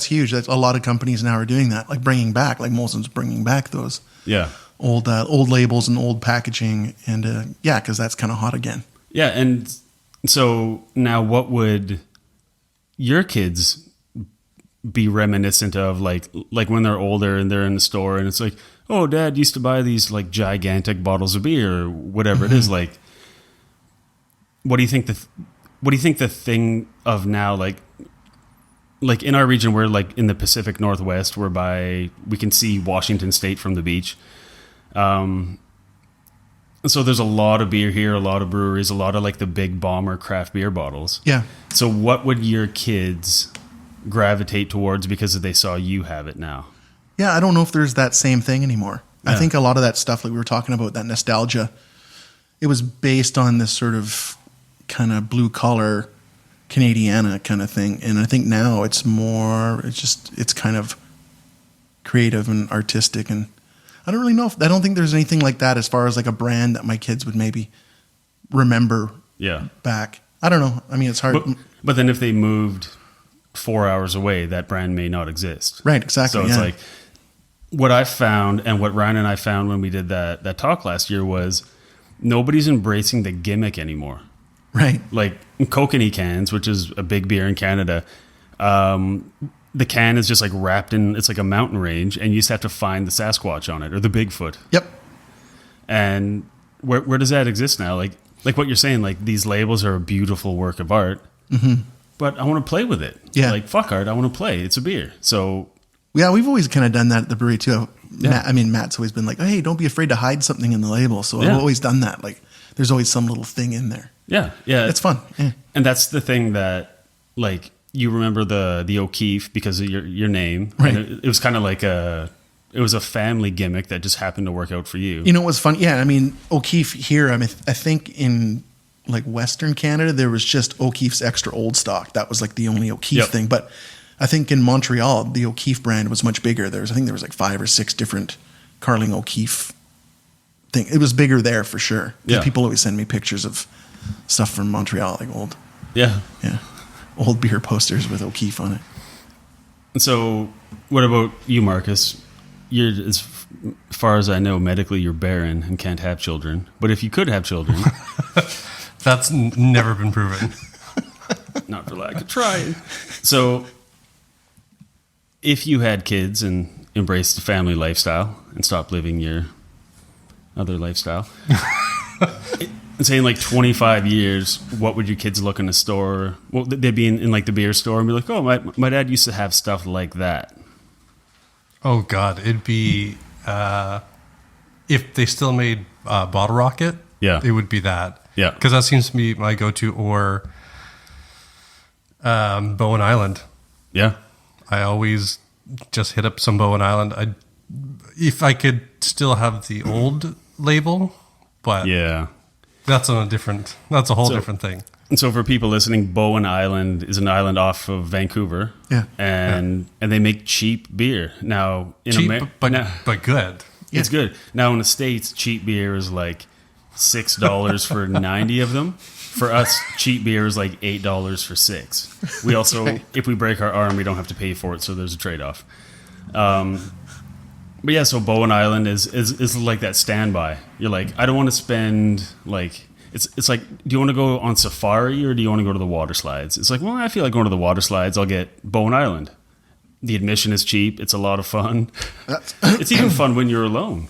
huge. That's a lot of companies now are doing that, like bringing back, like Molson's bringing back those Yeah. old labels and old packaging, and yeah, because that's kind of hot again. Yeah. And so now what would your kids be reminiscent of, like when they're older and they're in the store and it's like, oh, Dad used to buy these like gigantic bottles of beer or whatever it is. Like, what do you think the thing of now, like in our region, we're like in the Pacific Northwest, whereby we can see Washington State from the beach. So there's a lot of beer here, a lot of breweries, a lot of like the big bomber craft beer bottles. Yeah. So what would your kids gravitate towards because they saw you have it now? Yeah, I don't know if there's that same thing anymore. I Yeah. think a lot of that stuff, like we were talking about, that nostalgia, it was based on this sort of kind of blue collar Canadiana kind of thing. And I think now it's kind of creative and artistic. And I don't really know I don't think there's anything like that as far as like a brand that my kids would maybe remember Yeah. back. I don't know. I mean, it's hard. But then if they moved 4 hours away, that brand may not exist. Right, exactly. So it's yeah. like, what I found and what Ryan and I found when we did that talk last year was nobody's embracing the gimmick anymore. Right. Like Kokanee cans, which is a big beer in Canada, the can is just like wrapped in, it's like a mountain range, and you just have to find the Sasquatch on it or the Bigfoot. Yep. And where does that exist now? Like what you're saying, like these labels are a beautiful work of art, but I want to play with it. Yeah. Like fuck art, I want to play. It's a beer. So Yeah, we've always kind of done that at the brewery too. Yeah. Matt's always been like, hey, don't be afraid to hide something in the label. So Yeah. I've always done that. Like, there's always some little thing in there. yeah. It's fun. Yeah. And that's the thing that, like, you remember the O'Keefe because of your name. Right. And it was kind of like it was a family gimmick that just happened to work out for you. You know what's fun? Yeah, I mean, O'Keefe here, I think in like Western Canada, there was just O'Keefe's Extra Old Stock. That was like the only O'Keefe Yep. thing. But I think in Montreal, the O'Keefe brand was much bigger. I think there was like 5 or 6 different Carling O'Keefe thing. It was bigger there for sure. Yeah. People always send me pictures of stuff from Montreal, like old beer posters with O'Keefe on it. And so, what about you, Marcus? You're, as far as I know, medically you're barren and can't have children. But if you could have children, That's never been proven. not for lack of trying. So, if you had kids and embraced the family lifestyle and stopped living your other lifestyle, and say in like 25 years, what would your kids look in a store? Well, they'd be in like the beer store and be like, oh, my dad used to have stuff like that. Oh God, it'd be if they still made Bottle Rocket. Yeah. It would be that. Yeah. Because that seems to be my go-to, or Bowen Island. Yeah. I always just hit up some Bowen Island. If I could still have the old label, but Yeah. that's a whole different thing. And so for people listening, Bowen Island is an island off of Vancouver. Yeah. And they make cheap beer. Now, in Cheap, America, but good. it's good. Now, in the States, cheap beer is like $6 for 90 of them. For us, cheap beer is like $8 for 6. We also, if we break our arm, we don't have to pay for it, so there's a trade-off. But yeah, so Bowen Island is like that standby. You're like, I don't want to spend like, it's like, do you want to go on safari or do you want to go to the water slides? It's like, well, I feel like going to the water slides. I'll get Bowen Island. The admission is cheap. It's a lot of fun. It's even fun when you're alone.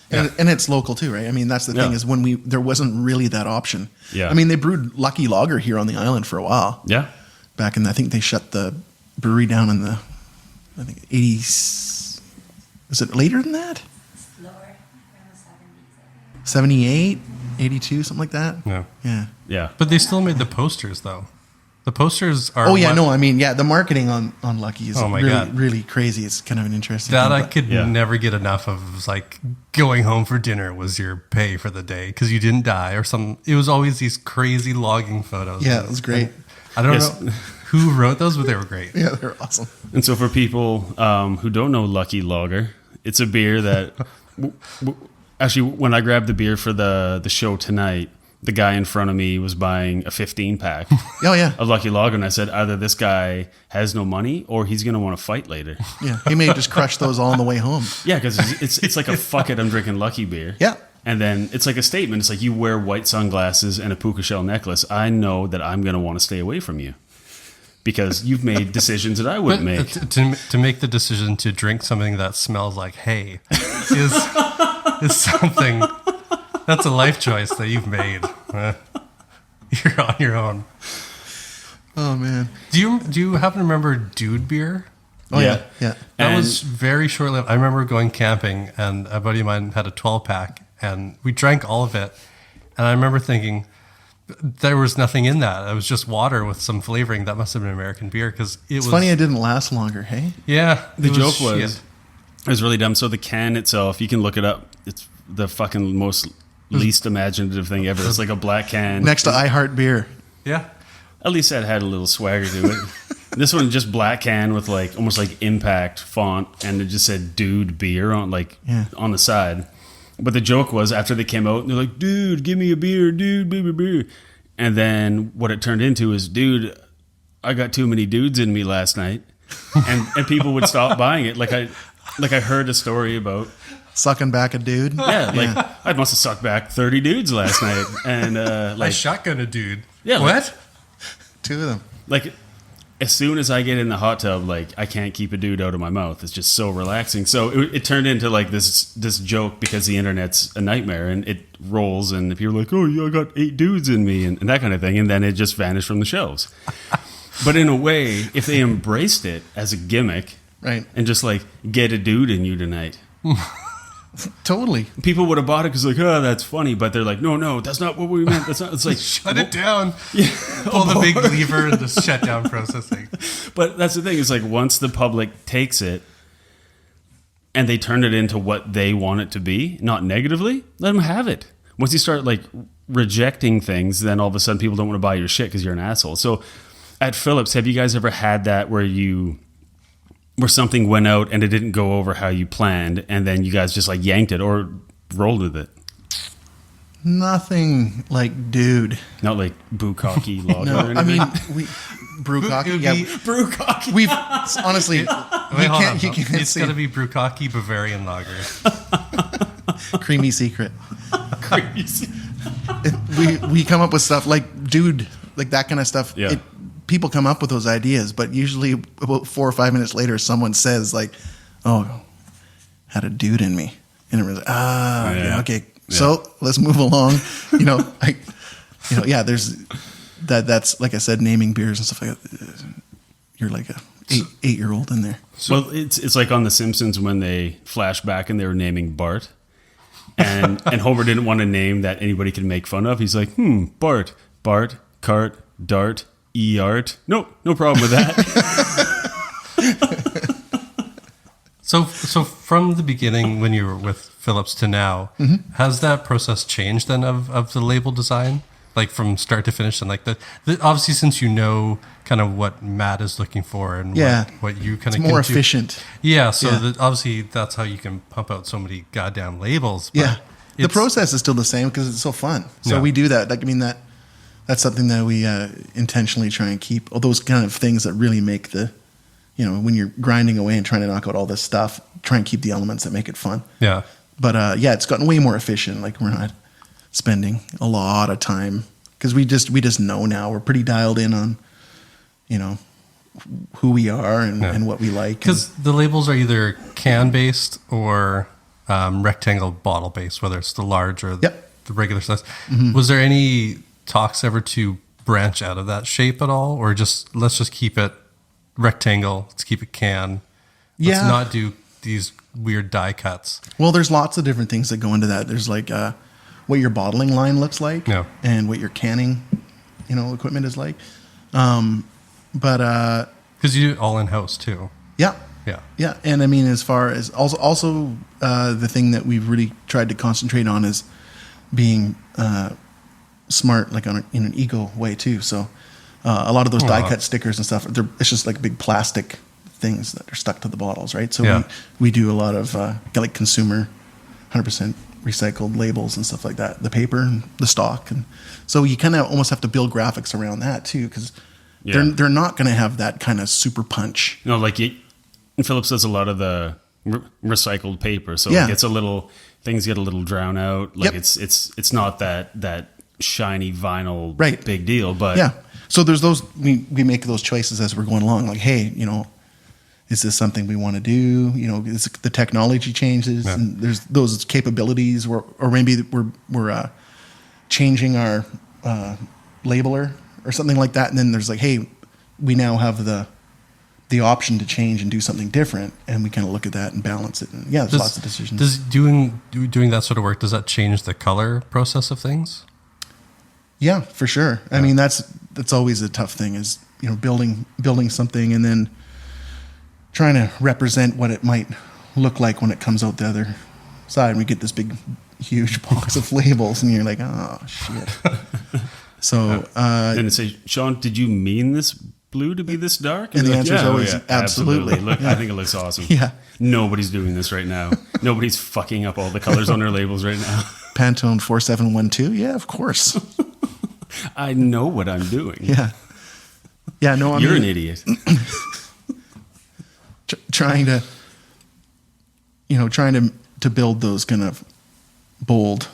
And it's local too, right? I mean, that's the thing is when there wasn't really that option. Yeah. I mean, they brewed Lucky Lager here on the island for a while. Yeah. Back in, I think they shut the brewery down in the, I think 80s. Was it later than that? It's lower, around the 70s, I think. 78, 82, something like that? Yeah. Yeah. Yeah. But they still made the posters, though. The posters are. Oh, yeah, no, I mean, the marketing on Lucky is Oh, my really, God. really crazy. It's kind of an interesting That thing, I but- could Yeah. never get enough of. It was like going home for dinner was your pay for the day because you didn't die or some. It was always these crazy logging photos. Yeah, it was great. I don't Yes. know who wrote those, but they were great. Yeah, they're awesome. And so for people who don't know Lucky Lager, it's a beer that actually when I grabbed the beer for the show tonight, the guy in front of me was buying a 15 pack Oh, yeah. of Lucky Lager, and I said either this guy has no money or he's going to want to fight later. Yeah. He may have just crushed those all on the way home. Yeah, because it's like a fuck it, I'm drinking Lucky beer. Yeah. And then it's like a statement. It's like you wear white sunglasses and a puka shell necklace. I know that I'm going to want to stay away from you because you've made decisions that I wouldn't make. To make the decision to drink something that smells like hay is something that's a life choice that you've made. You're on your own. Oh, man. Do you happen to remember Dude Beer? Oh, Yeah. yeah. That And- was very short-lived. I remember going camping, and a buddy of mine had a 12-pack, and we drank all of it. And I remember thinking, there was nothing in that. It was just water with some flavoring. That must have been American beer because it It's was funny it didn't last longer, hey? Yeah, The it joke was, shit. it was really dumb. So the can itself, you can look it up. It's the fucking most least imaginative thing ever. It's like a black can. Next to I Heart Beer. Yeah, At least that had a little swagger to it. This one just black can with like almost like impact font, and it just said "Dude Beer" on on the side. But the joke was after they came out, and they're like, "Dude, give me a beer, dude, beer." And then what it turned into is, "Dude, I got too many dudes in me last night," and people would stop buying it. Like I heard a story about. Sucking back a dude. Yeah, like I must have sucked back 30 dudes last night, and I like shotgun a dude. Yeah, what? Two of them. like as soon as I get in the hot tub, like I can't keep a dude out of my mouth. It's just so relaxing. So it turned into like this joke because the internet's a nightmare and it rolls and people are like, oh yeah, I got 8 dudes in me and that kind of thing, and then it just vanished from the shelves. But in a way, if they embraced it as a gimmick, Right. and just like get a dude in you tonight. Totally. People would have bought it because like, oh, that's funny, but they're like, no, that's not what we meant. That's not. It's like Shut it down. Pull the big lever and just shut down processing. But that's the thing. Is like once the public takes it and they turn it into what they want it to be, not negatively, let them have it. Once you start like rejecting things, then all of a sudden people don't want to buy your shit because you're an asshole. So at Phillips, have you guys ever had that where something went out and it didn't go over how you planned, and then you guys just like yanked it or rolled with it? Nothing like dude. Not like Brewkkake lager. No, or I mean anything? Brewkkake. Yeah, Brewkkake. we've honestly. Wait, hold on. It's got to be Brewkkake Bavarian Lager. Creamy secret. Crazy. We come up with stuff like dude, like that kind of stuff. Yeah. People come up with those ideas, but usually about 4 or 5 minutes later, someone says like, "Oh, had a dude in me," and everyone's like, yeah, okay. Yeah. So let's move along. Yeah. There's that. That's like I said, naming beers and stuff like that. You're like a 8-year-old in there. Well, it's like on The Simpsons when they flash back and they were naming Bart, and Homer didn't want a name that anybody could make fun of. He's like, Bart, Cart, Dart, Art. No problem with that. So from the beginning, when you were with Phillips to now, has that process changed then of the label design, like from start to finish, and like the obviously since you know kind of what Matt is looking for and what you kind of more efficient. Yeah, so obviously that's how you can pump out so many goddamn labels. But the process is still the same because it's so fun. So we do that. Like I mean that's something that we intentionally try and keep. All those kind of things that really make the. When you're grinding away and trying to knock out all this stuff, try and keep the elements that make it fun. Yeah. But it's gotten way more efficient. Like we're not spending a lot of time because we just know now. We're pretty dialed in on, who we are and what we like. Because the labels are either can based or rectangle bottle based, whether it's the large or the regular size. Mm-hmm. Was there any talks ever to branch out of that shape at all, or let's just keep it rectangle, let's keep it can, let's not do these weird die cuts? Well, there's lots of different things that go into that. There's like what your bottling line looks like and what your canning equipment is like, but because you do it all in-house too. Yeah And I mean, as far as also the thing that we've really tried to concentrate on is being smart, like in an eco way too. So a lot of those die cut stickers and stuff, it's just like big plastic things that are stuck to the bottles, right? So we do a lot of like consumer 100% recycled labels and stuff like that, the paper and the stock. And so you kind of almost have to build graphics around that too, because they're not going to have that kind of super punch. Phillips does a lot of the recycled paper, so it gets things get a little drown out. Like it's not that shiny vinyl big deal, but so there's those, we make those choices as we're going along, like, hey, is this something we want to do? The technology changes and there's those capabilities or maybe we're changing our labeler or something like that. And then there's like, hey, we now have the option to change and do something different. And we kind of look at that and balance it. And there's lots of decisions. Does doing that sort of work, does that change the color process of things? Yeah, for sure. I mean, that's always a tough thing is, building something and then trying to represent what it might look like when it comes out the other side. And we get this big, huge box of labels and you're like, oh, shit. So, then it says, Shawn, did you mean this blue to be this dark? And the answer is always absolutely. Look, I think it looks awesome. Yeah. Nobody's doing this right now. Nobody's fucking up all the colors on their labels right now. Pantone 4712. Yeah, of course. I know what I'm doing. Yeah. Yeah, no, You're an idiot. Trying to build those kind of bold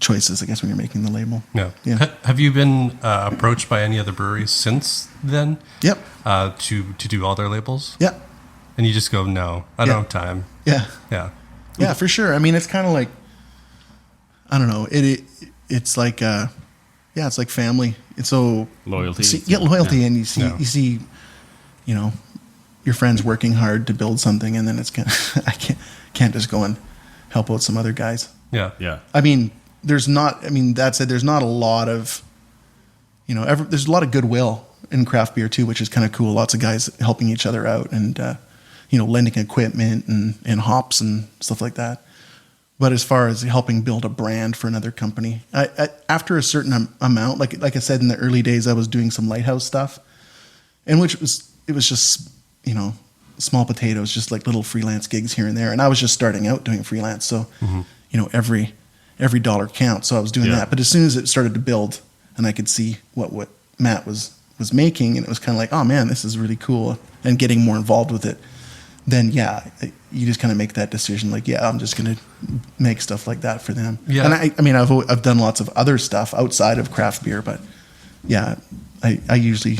choices, I guess, when you're making the label. Yeah. Yeah. Have you been approached by any other breweries since then? Yep. To do all their labels? Yep. And you just go, no, I don't have time. Yeah. Yeah. Yeah, for sure. I mean, it's kind of like, I don't know. It's like, it's like family. It's so loyalty. Loyalty, and you see, your friends working hard to build something, and then it's kind of, I can't just go and help out some other guys. Yeah. Yeah. I mean, that said, there's not a lot of, there's a lot of goodwill in craft beer too, which is kind of cool. Lots of guys helping each other out and, lending equipment and hops and stuff like that. But as far as helping build a brand for another company, I after a certain amount, like I said, in the early days, I was doing some lighthouse stuff, and it was just, small potatoes, just like little freelance gigs here and there. And I was just starting out doing freelance. So, every dollar counts. So I was doing Yeah. that. But as soon as it started to build and I could see what Matt was making, and it was kind of like, oh man, this is really cool, and getting more involved with it, then you just kind of make that decision. Like, yeah, I'm just going to make stuff like that for them. Yeah. And I mean, I've done lots of other stuff outside of craft beer, but yeah, I usually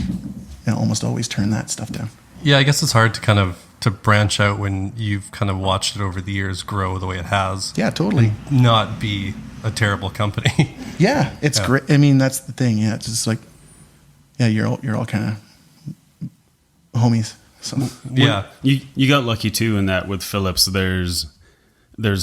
almost always turn that stuff down. Yeah, I guess it's hard to branch out when you've kind of watched it over the years grow the way it has. Yeah, totally. And not be a terrible company. Yeah, it's great. I mean, that's the thing. Yeah, it's just like, yeah, you're all kind of homies. So Yeah. You got lucky too in that with Phillips, there's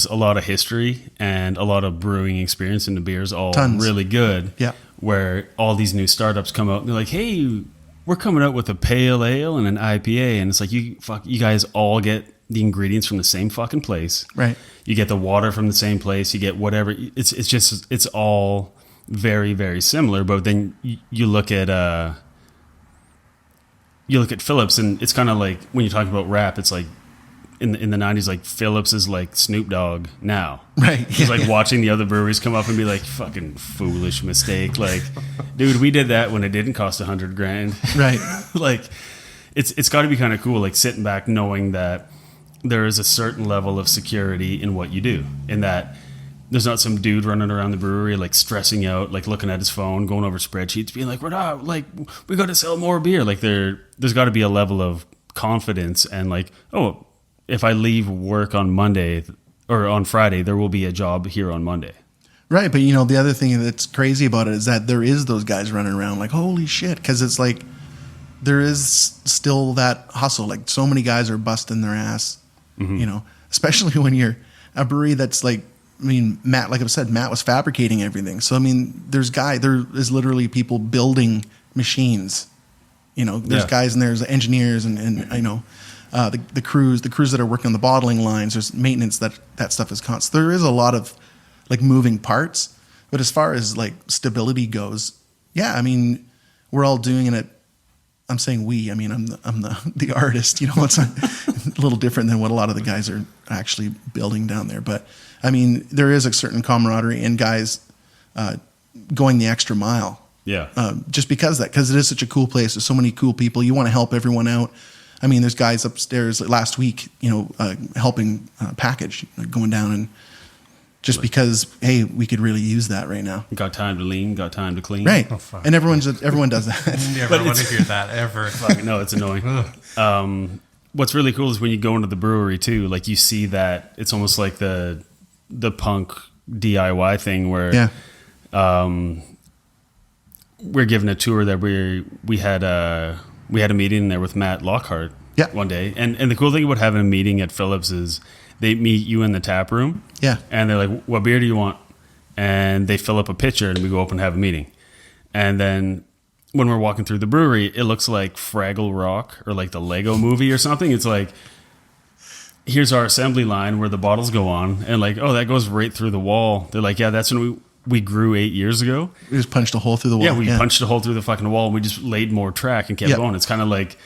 a lot of history and a lot of brewing experience, and the beer's all Tons. really good. Yeah. Where all these new startups come out and they're like, hey, we're coming out with a pale ale and an IPA, and it's like, you guys all get the ingredients from the same fucking place. Right. You get the water from the same place. You get whatever. It's all very, very similar. But then you look at Phillips, and it's kind of like when you're talking about rap, it's like in the 90s, like Phillips is like Snoop Dogg now. Right. He's like watching the other breweries come up and be like, fucking foolish mistake. Like, dude, we did that when it didn't cost $100,000. Right. Like, it's got to be kind of cool, like sitting back knowing that there is a certain level of security in what you do, in that there's not some dude running around the brewery like stressing out, like looking at his phone, going over spreadsheets, being like, we're not, like, we got to sell more beer. Like, there's got to be a level of confidence, and like, oh, if I leave work on Monday or on Friday, there will be a job here on Monday. Right. But the other thing that's crazy about it is that there is those guys running around like, holy shit. Because it's like, there is still that hustle. Like, so many guys are busting their ass, especially when you're a brewery that's like, I mean, Matt, like I've said, Matt was fabricating everything. So, I mean, there is literally people building machines. There's guys and there's engineers and the crews that are working on the bottling lines. There's maintenance that stuff is constant. There is a lot of like moving parts, but as far as like stability goes, yeah, I mean, we're all doing it. I'm saying we. I mean, I'm the artist. It's a little different than what a lot of the guys are actually building down there. But I mean, there is a certain camaraderie and guys going the extra mile. Yeah. Just because it is such a cool place. There's so many cool people. You want to help everyone out. I mean, there's guys upstairs last week, helping package, going down, and just because, hey, we could really use that right now. Got time to lean, got time to clean. Right. Oh, fuck. And everyone does that. Never want to hear that ever. No, it's annoying. What's really cool is when you go into the brewery too, like you see that it's almost like the punk DIY thing where we're given a tour that we had a meeting there with Matt Lockhart one day. And the cool thing about having a meeting at Phillips is they meet you in the tap room. Yeah. And they're like, what beer do you want? And they fill up a pitcher and we go up and have a meeting. And then when we're walking through the brewery, it looks like Fraggle Rock or like the Lego movie or something. It's like, here's our assembly line where the bottles go on. And like, oh, that goes right through the wall. They're like, yeah, that's when we grew 8 years ago. We just punched a hole through the wall. Yeah, we punched a hole through the fucking wall and we just laid more track and kept going. It's kind of like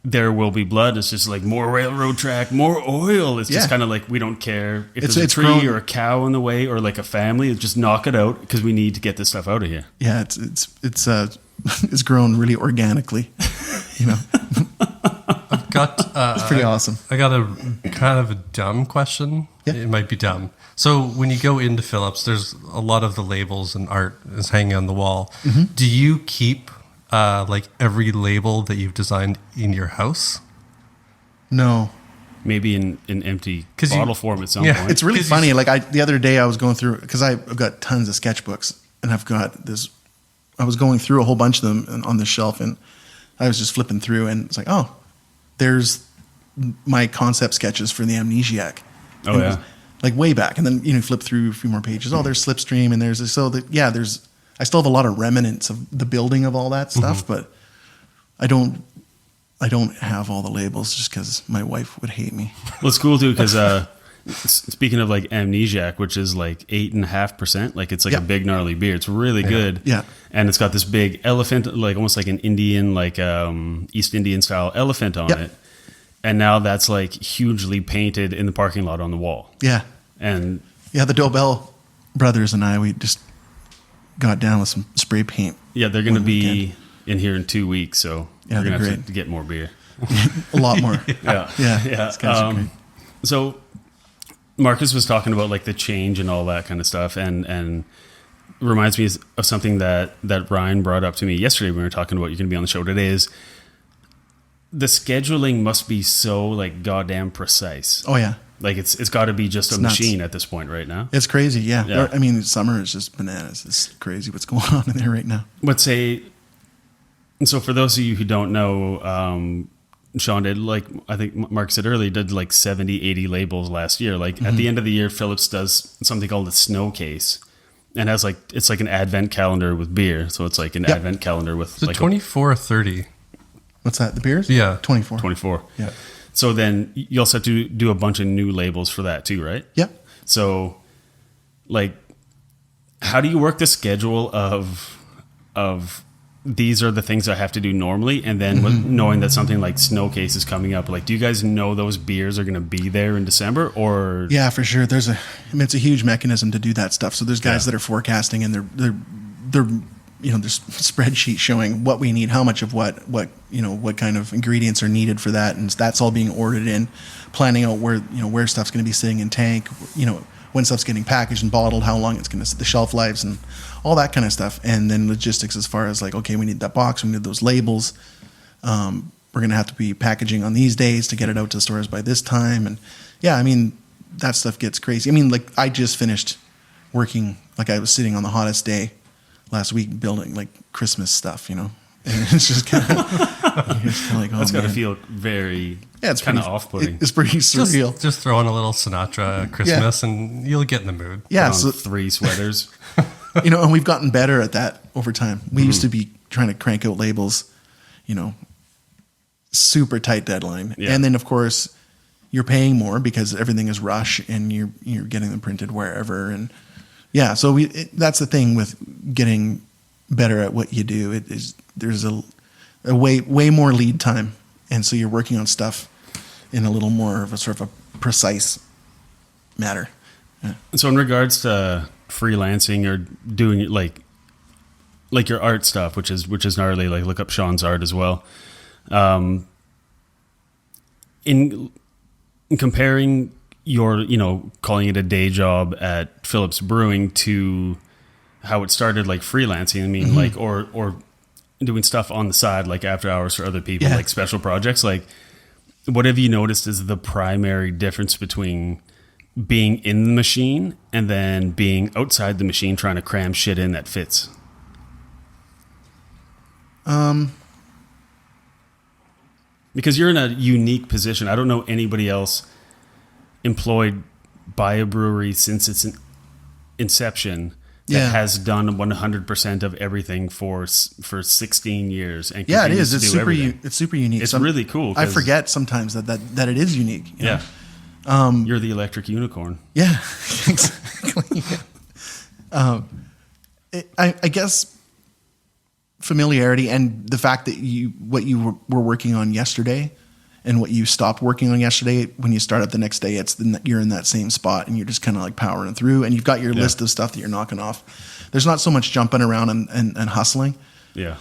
There Will Be Blood. It's just like more railroad track, more oil. It's just kind of like, we don't care if there's a tree or a cow in the way or like a family. It's just knock it out because we need to get this stuff out of here. Yeah, it's grown really organically. I've got it's pretty awesome. I got a kind of a dumb question. Yeah. It might be dumb. So when you go into Phillips, there's a lot of the labels and art is hanging on the wall. Mm-hmm. Do you keep like every label that you've designed in your house? No. Maybe in empty bottle form at some point. It's really funny. Like the other day I was going through, because I've got tons of sketchbooks, and I've got this. I was going through a whole bunch of them on the shelf, and I was just flipping through, and it's like, oh, there's my concept sketches for the Amnesiac. Oh, yeah. Like way back, and then flip through a few more pages. Oh, there's Slipstream, and there's there's. I still have a lot of remnants of the building of all that stuff, but I don't have all the labels just because my wife would hate me. Well, it's cool too because speaking of like Amnesiac, which is like 8.5%, like it's like a big gnarly beer. It's really good. Yeah, and it's got this big elephant, like almost like an Indian, like East Indian style elephant on it. And now that's like hugely painted in the parking lot on the wall. Yeah, and the Dobell brothers and I, we just got down with some spray paint. Yeah, they're going to one be weekend. in here in 2 weeks, so Yeah, we're going to they're have to get more beer. A lot more. Yeah. Yeah. These guys are great. So Marcus was talking about like the change and all that kind of stuff, and reminds me of something that Ryan brought up to me yesterday when we were talking about you're going to be on the show today. Is the scheduling must be so like goddamn precise. Oh yeah, Like it's got to be just a nuts. machine at this point right now. it's crazy. Yeah. Yeah. I mean, summer is just bananas. It's crazy what's going on in there right now. But say, and so for those of you who don't know, Shawn did, like I think Mark said earlier, did like 70, 80 labels last year. Like at the end of the year, Phillips does something called a snow case, and has like it's like an advent calendar with beer. So it's like an Yep. advent calendar with Is it like 24 or 30? What's that? The beers? Yeah. 24. 24. Yeah. So then you also have to do a bunch of new labels for that too, right? Yep. So, like, how do you work the schedule of these are the things I have to do normally, and then with knowing that something like Snowcase is coming up? Like, do you guys know those beers are going to be there in December, or Yeah, for sure. It's a huge mechanism to do that stuff. So there's guys Yeah. that are forecasting, and they're there's spreadsheets showing what we need, how much of what kind of ingredients are needed for that, and that's all being ordered in, planning out where stuff's going to be sitting in tank, when stuff's getting packaged and bottled, how long it's going to the shelf lives and all that kind of stuff, and then logistics as far as like, okay, we need that box, we need those labels. We're going to have to be packaging on these days to get it out to stores by this time, and yeah, I mean that stuff gets crazy. I mean, like I just finished working, like I was sitting on the hottest day last week building like Christmas stuff, and it's just kind of like, oh, that's got to man. feel very It's kind of pretty- off-putting. It's pretty surreal. Just throw in a little Sinatra Christmas and you'll get in the mood. Yeah, Put on so 3 sweaters. and we've gotten better at that over time. We used to be trying to crank out labels, super tight deadline, Yeah. and then of course you're paying more because everything is rush and you're getting them printed wherever, and yeah. So that's the thing with getting better at what you do. There's a way more lead time, and so you're working on stuff in a little more of a sort of a precise matter. Yeah. So in regards to freelancing or doing like your art stuff, which is gnarly, like look up Shawn's art as well. In comparing your, calling it a day job at Phillips Brewing to how it started, like freelancing, I mean, like, or doing stuff on the side, like after hours for other people, Yeah. like special projects, like what have you noticed is the primary difference between being in the machine and then being outside the machine trying to cram shit in that fits? Because you're in a unique position. I don't know anybody else employed by a brewery since its inception that Yeah. has done 100% of everything for 16 years. And Yeah, it continues is. to It's do super. everything. It's super unique. It's Some- really cool. I 'cause- forget sometimes that it is unique. Yeah. You're the electric unicorn. Yeah. Exactly. I guess familiarity and the fact that what you were working on yesterday and what you stopped working on yesterday, when you start up the next day, you're in that same spot and you're just kind of like powering through, and you've got your list of stuff that you're knocking off. There's not so much jumping around and hustling Yeah.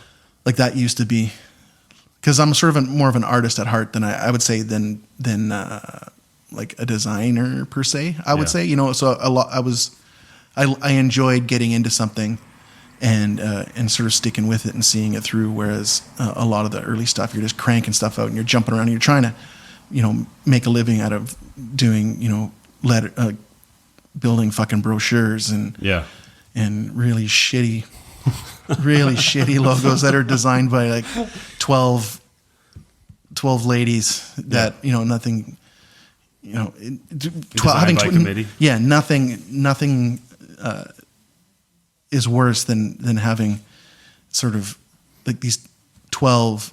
like that used to be, because I'm sort of more of an artist at heart than I would say than like a designer per se. I would say, so a lot. I enjoyed getting into something and sort of sticking with it and seeing it through. Whereas a lot of the early stuff, you're just cranking stuff out and you're jumping around and you're trying to, make a living out of doing, building fucking brochures and Yeah. really shitty logos that are designed by like 12 ladies that, nothing, Designed by committee? Yeah. Nothing is worse than having sort of like these 12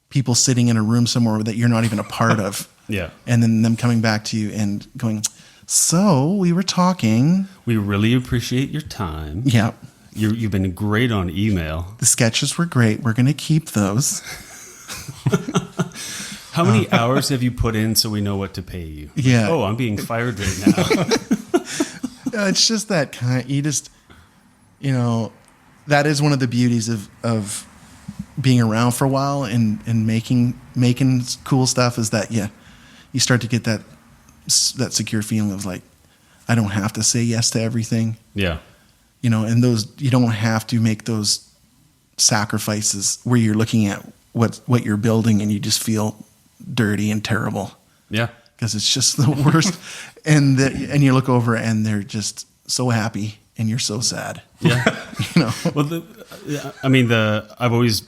people sitting in a room somewhere that you're not even a part of. Yeah. And then them coming back to you and going, so we were talking. We really appreciate your time. Yeah. You've been great on email. The sketches were great. We're going to keep those. How many hours have you put in so we know what to pay you? Yeah. Oh, I'm being fired right now. It's just that kind. That is one of the beauties of being around for a while and making cool stuff is that you start to get that secure feeling of like, I don't have to say yes to everything. Yeah. And those, you don't have to make those sacrifices where you're looking at what you're building and you just feel dirty and terrible. Yeah. Because it's just the worst. and you look over and they're just so happy and you're so sad. Yeah. Well, I've always,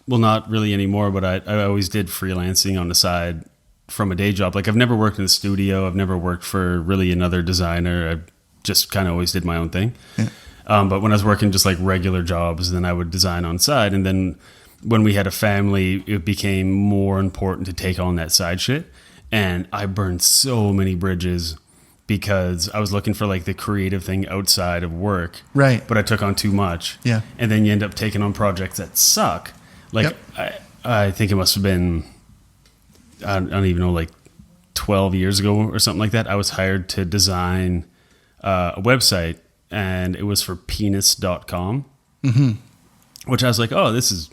well, not really anymore, but I always did freelancing on the side from a day job. Like I've never worked in a studio. I've never worked for really another designer. I just kind of always did my own thing. Yeah. But when I was working just like regular jobs, then I would design on side. And then when we had a family, it became more important to take on that side shit. And I burned so many bridges because I was looking for like the creative thing outside of work. Right. But I took on too much. Yeah. And then you end up taking on projects that suck. Like I think it must have been, I don't even know, like 12 years ago or something like that. I was hired to design a website, and it was for penis.com, which I was like, oh, this is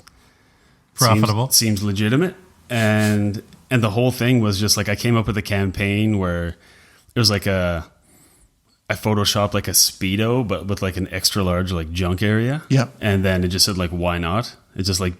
profitable. Seems legitimate. And the whole thing was just like, I came up with a campaign where it was like I photoshopped like a Speedo, but with like an extra large like junk area. Yeah. And then it just said like, why not? It's just like,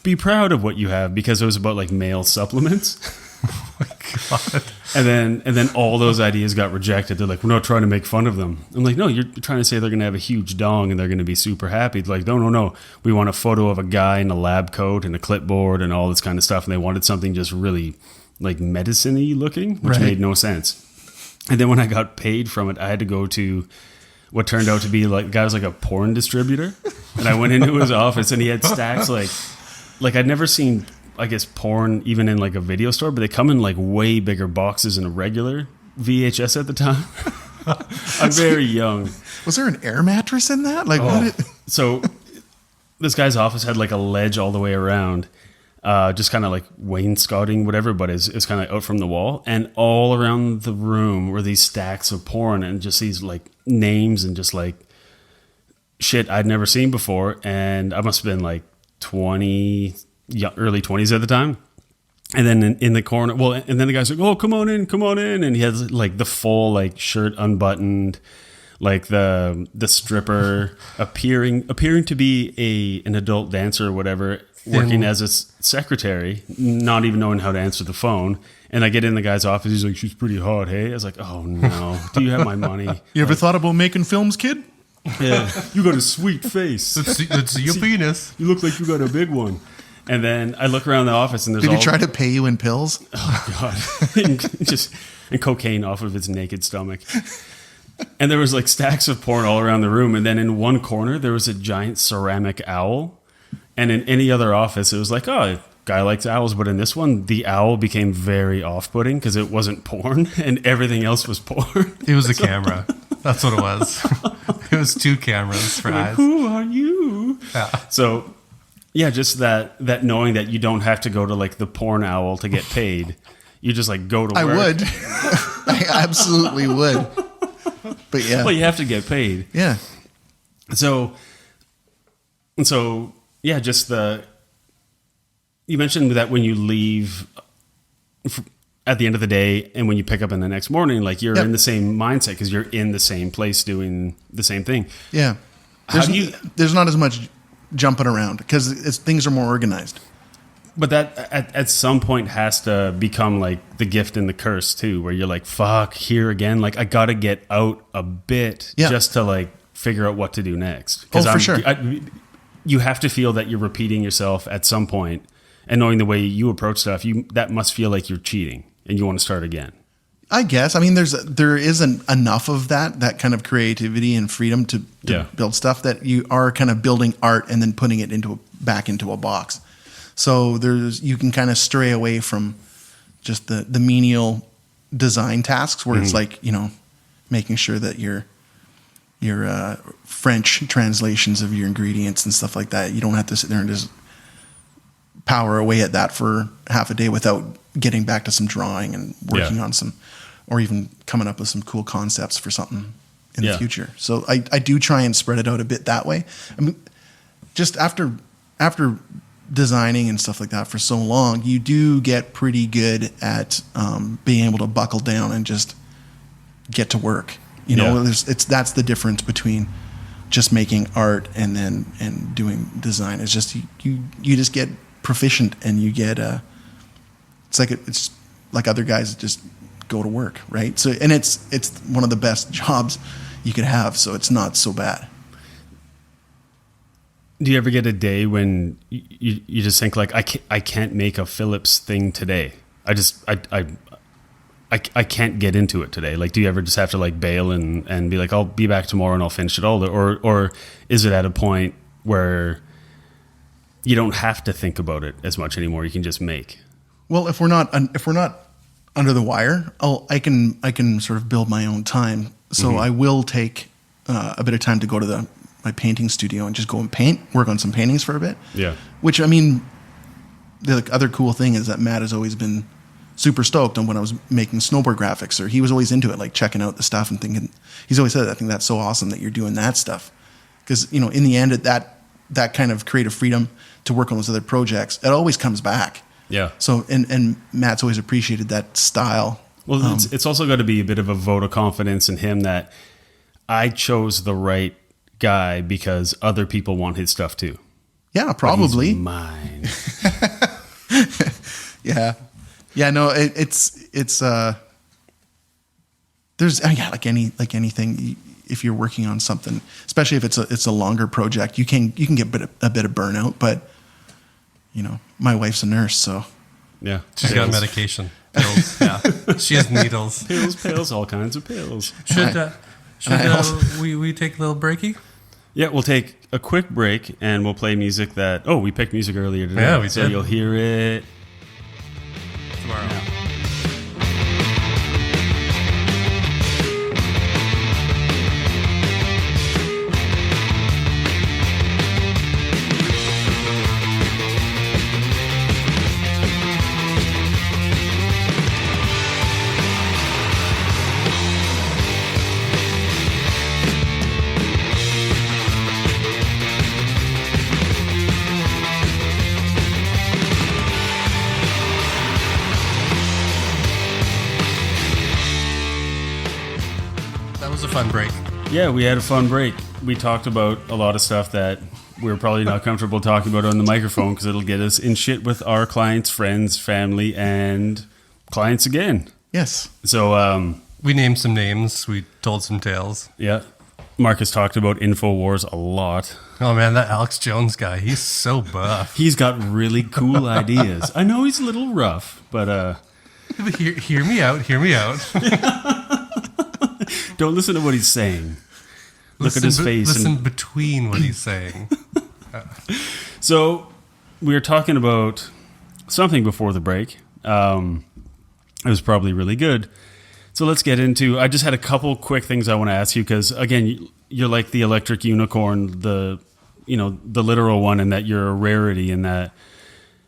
be proud of what you have, because it was about like male supplements. Oh my God. And then all those ideas got rejected. They're like, we're not trying to make fun of them. I'm like, no, you're trying to say they're going to have a huge dong and they're going to be super happy. They're like, no. We want a photo of a guy in a lab coat and a clipboard and all this kind of stuff. And they wanted something just really like medicine-y looking, which made no sense. And then when I got paid from it, I had to go to what turned out to be like, the guy was like a porn distributor. And I went into his office and he had stacks like I'd never seen, I guess, porn even in like a video store, but they come in like way bigger boxes than a regular VHS at the time. I'm very young. Was there an air mattress in that? Like, So this guy's office had like a ledge all the way around, just kind of like wainscoting, whatever, but it's kind of out from the wall. And all around the room were these stacks of porn and just these like names and just like shit I'd never seen before. And I must have been like 20, early 20s at the time. And then in the corner, and then the guy's like, oh, come on in. And he has like the full like shirt unbuttoned, like the stripper appearing to be an adult dancer or whatever, working as a secretary, not even knowing how to answer the phone. And I get in the guy's office, he's like, she's pretty hot, hey? I was like, oh no, do you have my money? You ever thought about making films, kid? Yeah, you got a sweet face. It's your penis. You look like you got a big one. And then I look around the office and there's Did he try to pay you in pills? Oh God. and cocaine off of its naked stomach. And there was like stacks of porn all around the room. And then in one corner, there was a giant ceramic owl. And in any other office, it was like, oh, guy likes owls. But in this one, the owl became very off-putting because it wasn't porn and everything else was porn. It was a camera. That's what it was. It was two cameras for eyes. Who are you? Yeah. So, yeah, just that knowing that you don't have to go to like the porn owl to get paid. You just like go to work. I would. I absolutely would. But yeah. Well, you have to get paid. Yeah. So, yeah, just you mentioned that when you leave at the end of the day and when you pick up in the next morning, like you're in the same mindset because you're in the same place doing the same thing. Yeah. There's not as much jumping around because things are more organized. But that at some point has to become like the gift and the curse too, where you're like, fuck, here again. Like I got to get out a bit just to like figure out what to do next. For sure. You have to feel that you're repeating yourself at some point, and knowing the way you approach stuff, that must feel like you're cheating and you want to start again. I guess. I mean, there isn't enough of that kind of creativity and freedom to build stuff that you are kind of building art and then putting it back into a box. So you can kind of stray away from just the menial design tasks where it's like, making sure that your French translations of your ingredients and stuff like that, you don't have to sit there and just power away at that for half a day without getting back to some drawing and working on some, or even coming up with some cool concepts for something. in the future. So I do try and spread it out a bit that way. I mean, just after designing and stuff like that for so long, you do get pretty good at being able to buckle down and just get to work. You know, that's the difference between just making art and doing design. It's just you just get proficient and you get it's like other guys that just go to work, right? So and it's one of the best jobs you could have, so it's not so bad. Do you ever get a day when you just think like I can't make a Phillips thing today? I can't get into it today. Like, do you ever just have to like bail and be like, I'll be back tomorrow and I'll finish it all? Or is it at a point where you don't have to think about it as much anymore? You can just make. Well, if we're not under the wire, I can sort of build my own time. So I will take a bit of time to go to my painting studio and just go and work on some paintings for a bit. Yeah. Which, I mean, the other cool thing is that Matt has always been super stoked on when I was making snowboard graphics, or he was always into it, like checking out the stuff and thinking, he's always said, I think that's so awesome that you're doing that stuff. Because, you know, in the end, that kind of creative freedom to work on those other projects, it always comes back. Yeah. So, and Matt's always appreciated that style. Well, it's also got to be a bit of a vote of confidence in him that I chose the right guy because other people want his stuff too. Yeah, probably. He's mine. Yeah. Yeah, no, it's there's like anything, if you're working on something, especially if it's a longer project, you can get a bit of burnout, but you know, my wife's a nurse, so yeah, she's got medication. Pills. Yeah, she has needles. Pills, all kinds of pills. Should we take a little breaky? Yeah, we'll take a quick break and we'll play music we picked music earlier today. Yeah, we did. So you'll hear it tomorrow. Yeah. Fun break. Yeah, we had a fun break. We talked about a lot of stuff that we're probably not comfortable talking about on the microphone because it'll get us in shit with our clients, friends, family, and clients again. Yes. So we named some names. We told some tales. Yeah. Marcus talked about InfoWars a lot. Oh man, that Alex Jones guy, he's so buff. He's got really cool ideas. I know he's a little rough, but hear me out. Don't listen to what he's saying. Look at his face. Listen between what he's saying. So we were talking about something before the break. It was probably really good. So let's get into. I just had a couple quick things I want to ask you because again, you're like the electric unicorn, the literal one, in that you're a rarity in that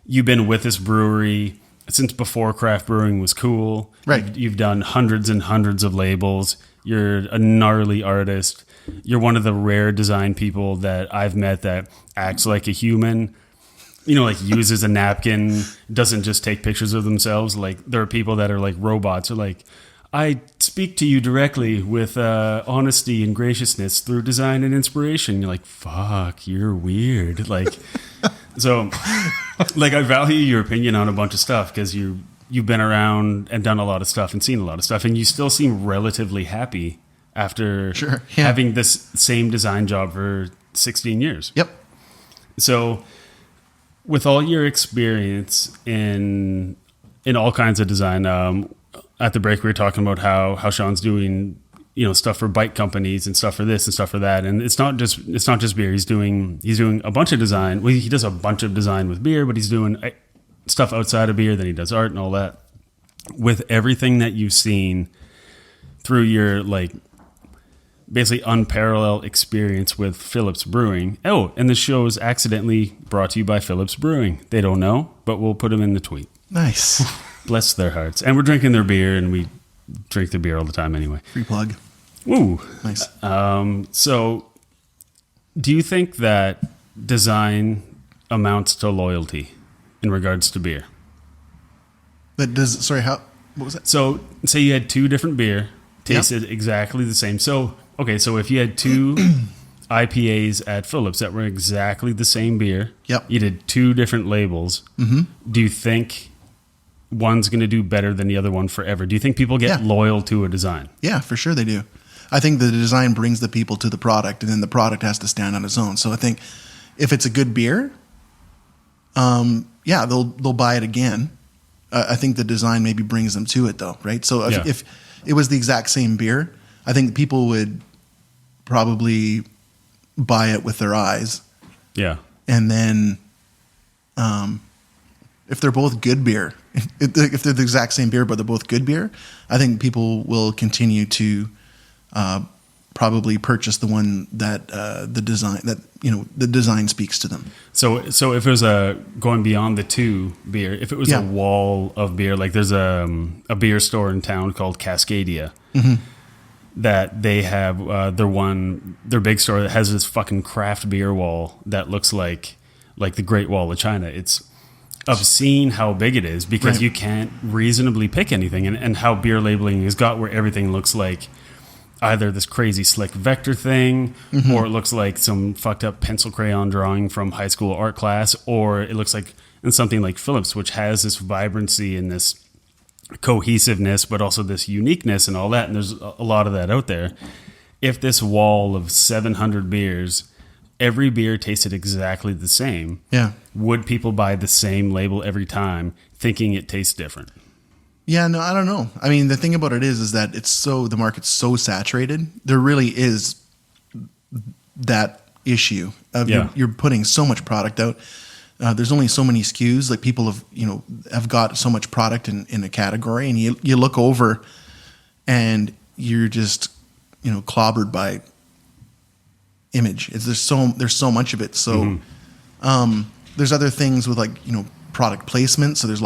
you've been with this brewery since before craft brewing was cool. Right. You've done hundreds and hundreds of labels. You're a gnarly artist. You're one of the rare design people that I've met that acts like a human, like uses a napkin, doesn't just take pictures of themselves. Like there are people that are like robots, or like, I speak to you directly with honesty and graciousness through design and inspiration. You're like, fuck, you're weird. Like, so like I value your opinion on a bunch of stuff because you've been around and done a lot of stuff and seen a lot of stuff, and you still seem relatively happy after having this same design job for 16 years. Yep. So with all your experience in all kinds of design, at the break we were talking about how Shawn's doing stuff for bike companies and stuff for this and stuff for that, and it's not just beer. He's doing a bunch of design. Well, he does a bunch of design with beer, but he's doing stuff outside of beer. Then he does art and all that. With everything that you've seen through your basically unparalleled experience with Phillips Brewing. Oh, and the show is accidentally brought to you by Phillips Brewing. They don't know, but we'll put them in the tweet. Nice. Bless their hearts. And we're drinking their beer, and we drink the beer all the time anyway. Free plug. Ooh. Nice. So, do you think that design amounts to loyalty in regards to beer? That does. Sorry, how? What was that? So, say you had two different beer, tasted exactly the same. So, okay, so if you had two IPAs at Phillips that were exactly the same beer, Yep. you did two different labels. Mm-hmm. Do you think one's going to do better than the other one forever? Do you think people get Yeah. loyal to a design? Yeah, for sure they do. I think the design brings the people to the product, and then the product has to stand on its own. So I think if it's a good beer, yeah, they'll buy it again. I think the design maybe brings them to it, though, right? So if it was the exact same beer, I think people would probably buy it with their eyes. Yeah. And then if they're both good beer, if they're the exact same beer but they're both good beer, I think people will continue to probably purchase the one that the design speaks to them. So if it was going beyond the two beer, if it was a wall of beer, like there's a beer store in town called Cascadia, that they have their big store that has this fucking craft beer wall that looks like the Great Wall of China. It's obscene how big it is because you can't reasonably pick anything, and how beer labeling has got where everything looks like either this crazy slick vector thing, or it looks like some fucked up pencil crayon drawing from high school art class, or it looks like in something like Phillips, which has this vibrancy and this cohesiveness, but also this uniqueness and all that. And there's a lot of that out there. If this wall of 700 beers, every beer tasted exactly the same, would people buy the same label every time thinking it tastes different? Yeah, no, I don't know. I mean, the thing about it is that the market's so saturated. There really is that issue of you're putting so much product out. There's only so many SKUs. Like people have got so much product in a category, and you look over, and you're just clobbered by image. There's so much of it. So there's other things with product placement. So there's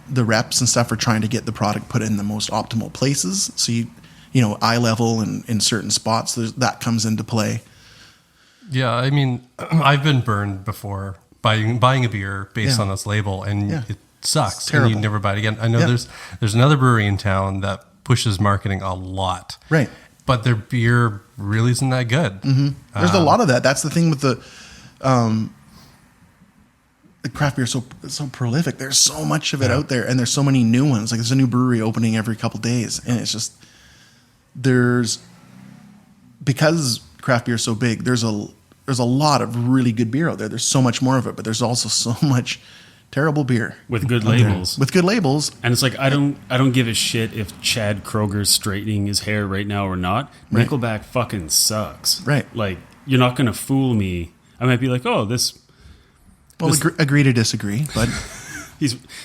the reps and stuff are trying to get the product put in the most optimal places. So eye level and in certain spots, that comes into play. Yeah, I mean, I've been burned before buying a beer based on this label, and it sucks, and you never buy it again. I know there's another brewery in town that pushes marketing a lot, right? But their beer really isn't that good. There's a lot of that. That's the thing with the craft beer is so prolific. There's so much of it out there, and there's so many new ones. Like there's a new brewery opening every couple days, and it's just because craft beer is so big. There's a lot of really good beer out there. There's so much more of it, but there's also so much terrible beer with good labels. With good labels, and it's like I don't give a shit if Chad Kroger's straightening his hair right now or not. Right. Nickelback fucking sucks. Right. Like you're not gonna fool me. I might be like, oh, this. Well, agree to disagree, but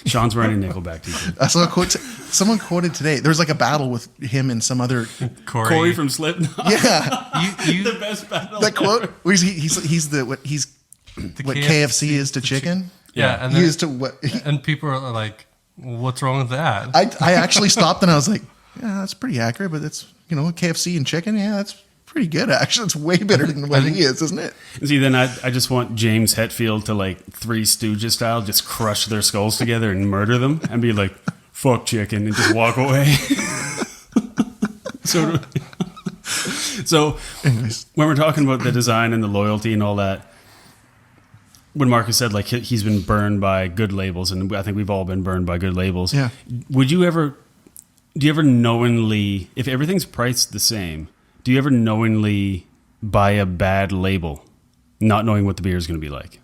Sean's wearing a Nickelback t-shirt. I saw a quote. Someone quoted today. There was like a battle with him and some other Corey from Slipknot. Yeah, the best battle. That quote. He's what KFC is to chicken. Yeah, and he is to what? And people are like, "What's wrong with that?" I actually stopped and I was like, "Yeah, that's pretty accurate." But it's KFC and chicken. Yeah, that's pretty good. Actually, it's way better than what he is, isn't it? See, then I just want James Hetfield to like Three Stooges style, just crush their skulls together and murder them, and be like, "Fuck chicken," and just walk away. So, anyways, when we're talking about the design and the loyalty and all that, when Marcus said like he's been burned by good labels, and I think we've all been burned by good labels. Yeah. Do you ever knowingly, if everything's priced the same, do you ever knowingly buy a bad label, not knowing what the beer is going to be like?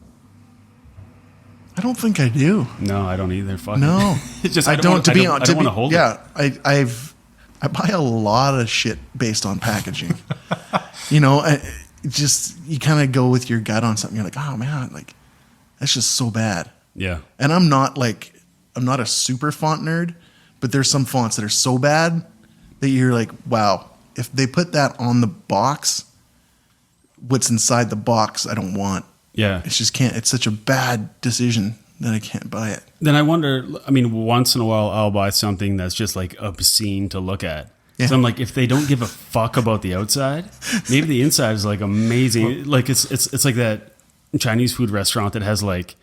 I don't think I do. No, I don't either. Fuck no, it's just I don't. I don't want to hold it. Yeah, I buy a lot of shit based on packaging. You kind of go with your gut on something. You're like, oh man, like that's just so bad. Yeah. And I'm not a super font nerd, but there's some fonts that are so bad that you're like, wow, if they put that on the box, what's inside the box I don't want. Yeah. It's such a bad decision that I can't buy it. Then I wonder, I mean, once in a while I'll buy something that's just like obscene to look at. Yeah. So I'm like, if they don't give a fuck about the outside, maybe the inside is like amazing. Like it's like that Chinese food restaurant that has like,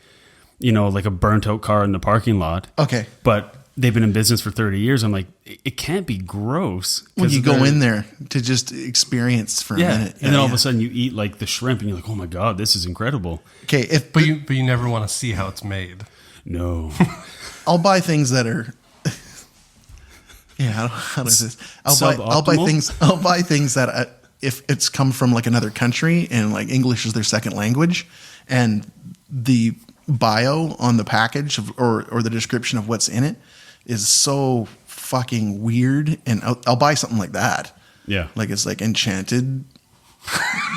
like a burnt out car in the parking lot. Okay. But they've been in business for 30 years. I'm like, it can't be gross. When you go in there to just experience for a minute. And then all of a sudden you eat like the shrimp and you're like, oh my God, this is incredible. Okay. But you never want to see how it's made. No. I'll buy things that are. Yeah, how does this? I'll buy things that if it's come from like another country and like English is their second language, and the bio on the package or the description of what's in it is so fucking weird, and I'll buy something like that. Yeah, like it's like enchanted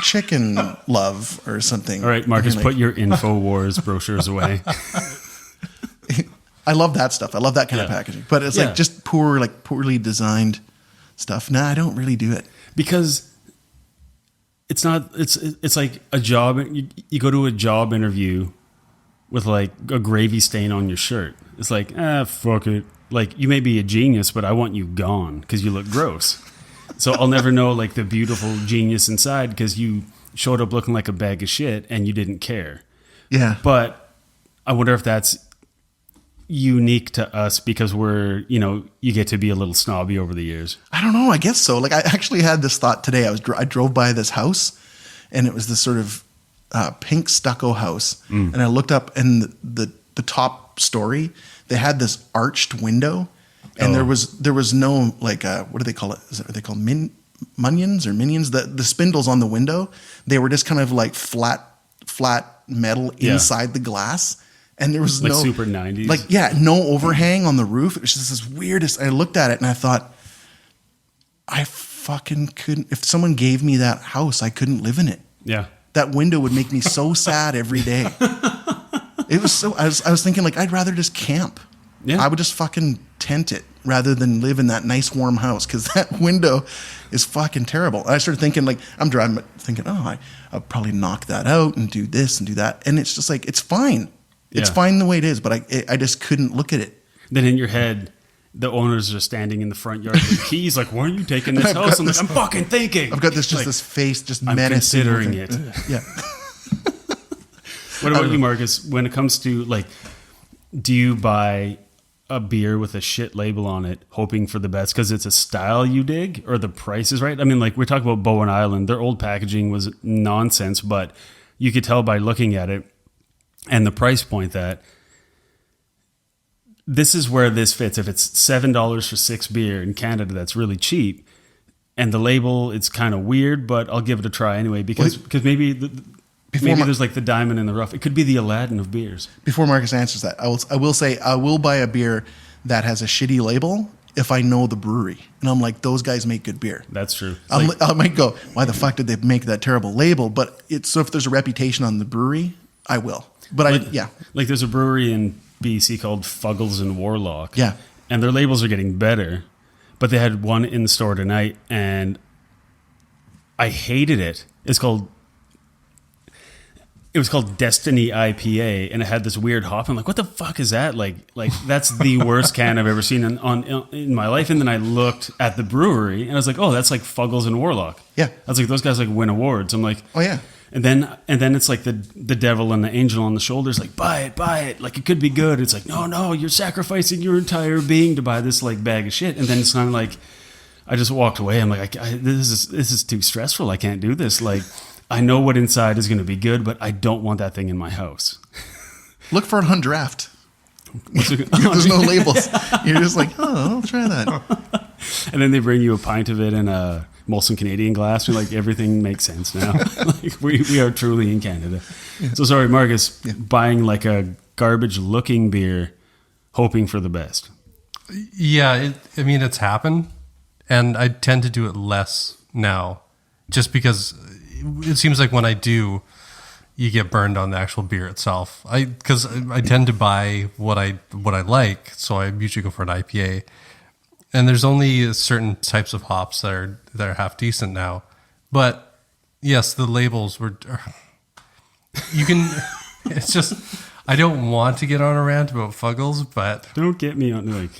chicken love or something. All right, Marcus, put your InfoWars brochures away. I love that stuff. I love that kind of packaging, but it's like just poorly designed stuff. Nah, I don't really do it because it's not. It's like a job. You go to a job interview with like a gravy stain on your shirt. It's like, fuck it. Like, you may be a genius, but I want you gone because you look gross. So I'll never know like the beautiful genius inside because you showed up looking like a bag of shit and you didn't care. Yeah, but I wonder if that's unique to us because we're, you get to be a little snobby over the years. I don't know. I guess so. Like, I actually had this thought today. I drove by this house, and it was this sort of pink stucco house. And I looked up, and the top story, they had this arched window, and there was no like what do they call it? Are they called munions or minions? The spindles on the window, they were just kind of like flat metal inside the glass. And there was like no super 90s. Like, no overhang on the roof. It was just this weirdest. I looked at it and I thought, I fucking couldn't. If someone gave me that house, I couldn't live in it. Yeah. That window would make me so sad every day. It was so, I was thinking like, I'd rather just camp. Yeah. I would just fucking tent it rather than live in that nice warm house. Cause that window is fucking terrible. And I started thinking like, I'm driving, thinking, I'll probably knock that out and do this and do that. And it's just like, it's fine. It's fine the way it is, but I just couldn't look at it. Then in your head, the owners are standing in the front yard with keys like, why are you taking this house? I'm like, I'm fucking thinking. I've got this face just I'm menacing. considering it. Yeah. What about you, Marcus? When it comes to like, do you buy a beer with a shit label on it, hoping for the best because it's a style you dig or the price is right? I mean, like we talk about Bowen Island, their old packaging was nonsense, but you could tell by looking at it and the price point that this is where this fits. If it's $7 for 6 beer in Canada, that's really cheap. And the label, it's kind of weird, but I'll give it a try anyway because maybe there's like the diamond in the rough. It could be the Aladdin of beers. Before Marcus answers that, I will say I will buy a beer that has a shitty label if I know the brewery. And I'm like, those guys make good beer. That's true. I might go, why the fuck did they make that terrible label? But so if there's a reputation on the brewery, I will. But like there's a brewery in BC called Fuggles and Warlock. Yeah. And their labels are getting better. But they had one in the store tonight and I hated it. It was called Destiny IPA and it had this weird hop. I'm like, what the fuck is that? Like that's the worst can I've ever seen in my life. And then I looked at the brewery and I was like, oh, that's like Fuggles and Warlock. Yeah. I was like, those guys like win awards. I'm like, oh yeah. And then it's like the devil and the angel on the shoulders, like, buy it. Like, it could be good. It's like, no, you're sacrificing your entire being to buy this like bag of shit. And then it's kind of like, I just walked away. I'm like, this is too stressful. I can't do this. Like, I know what inside is going to be good, but I don't want that thing in my house. Look for it on draft. There's no labels. You're just like, I'll try that. And then they bring you a pint of it in a Molson Canadian glass. You're like, everything makes sense now. Like, we are truly in Canada. Yeah. So sorry, Marcus, buying like a garbage looking beer, hoping for the best. Yeah, it's happened. And I tend to do it less now just because it seems like when I do, you get burned on the actual beer itself. Because I tend to buy what I like, so I usually go for an IPA. And there's only certain types of hops that are half decent now. But yes, the labels were. You can. It's just I don't want to get on a rant about Fuggles, but don't get me on like.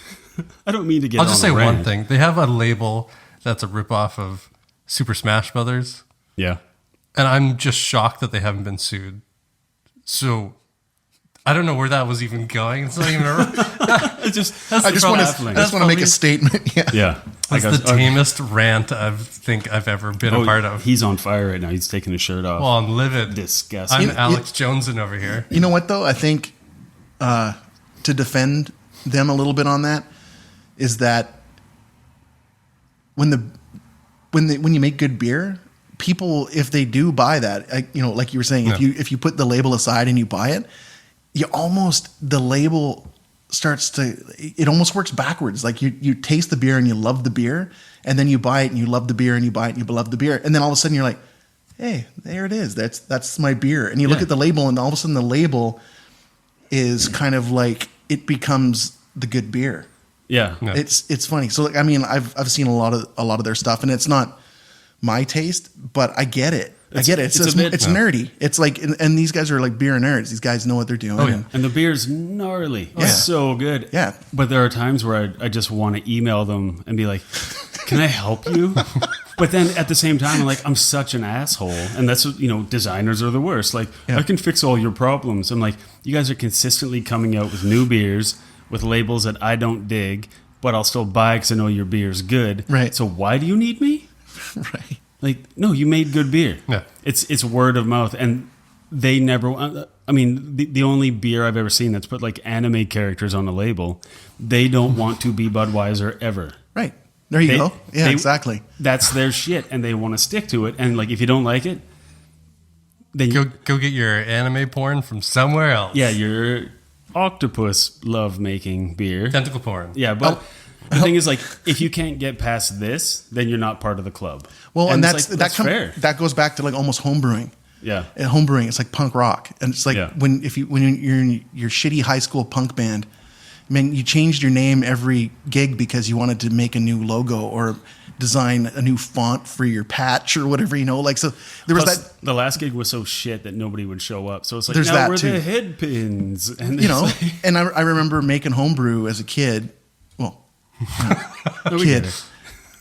I don't mean to get. I'll just on say a rant. one thing: they have a label that's a ripoff of Super Smash Brothers. Yeah. And I'm just shocked that they haven't been sued. So I don't know where that was even going. It's not even I just want to make a statement. Yeah. Yeah. That's the tamest rant I think I've ever been a part of. He's on fire right now. He's taking his shirt off. Well, I'm livid. Disgusting. I'm Alex Joneson over here. You know what, though? I think to defend them a little bit on that is that when you make good beer, people, if they do buy that, like you were saying, if you put the label aside and you buy it, the label it almost works backwards. Like you taste the beer and you love the beer, and then you buy it and you love the beer, and you buy it and you love the beer, and then all of a sudden you're like, hey, there it is. That's my beer. And you look at the label, and all of a sudden the label is kind of like, it becomes the good beer. Yeah. It's funny. So like, I mean, I've seen a lot of their stuff, and it's not my taste, but I get it. It's nerdy. It's like, and these guys are like beer nerds. These guys know what they're doing. Oh, yeah. And the beer's gnarly. Yeah. It's so good. Yeah. But there are times where I just want to email them and be like, can I help you? But then at the same time, I'm like, I'm such an asshole. And that's, designers are the worst. Like, I can fix all your problems. I'm like, you guys are consistently coming out with new beers with labels that I don't dig, but I'll still buy because I know your beer's good. Right. So why do you need me? Right. Like, no, you made good beer. Yeah. It's word of mouth. And they never, the only beer I've ever seen that's put like anime characters on a label, they don't want to be Budweiser ever. Right. There you go. Yeah, exactly. That's their shit, and they want to stick to it. And like, if you don't like it, then go get your anime porn from somewhere else. Yeah, your octopus love making beer. Tentacle porn. Yeah, but the thing is, like, if you can't get past this, then you're not part of the club. Well, and that's fair. That goes back to like almost homebrewing. Yeah, and homebrewing, it's like punk rock, and it's like when you're in your shitty high school punk band, man, you changed your name every gig because you wanted to make a new logo or design a new font for your patch or whatever, like, so there was that. The last gig was so shit that nobody would show up, so it's like, there's now that we're too. the head pins, and and I remember making homebrew as a kid. Well, kid,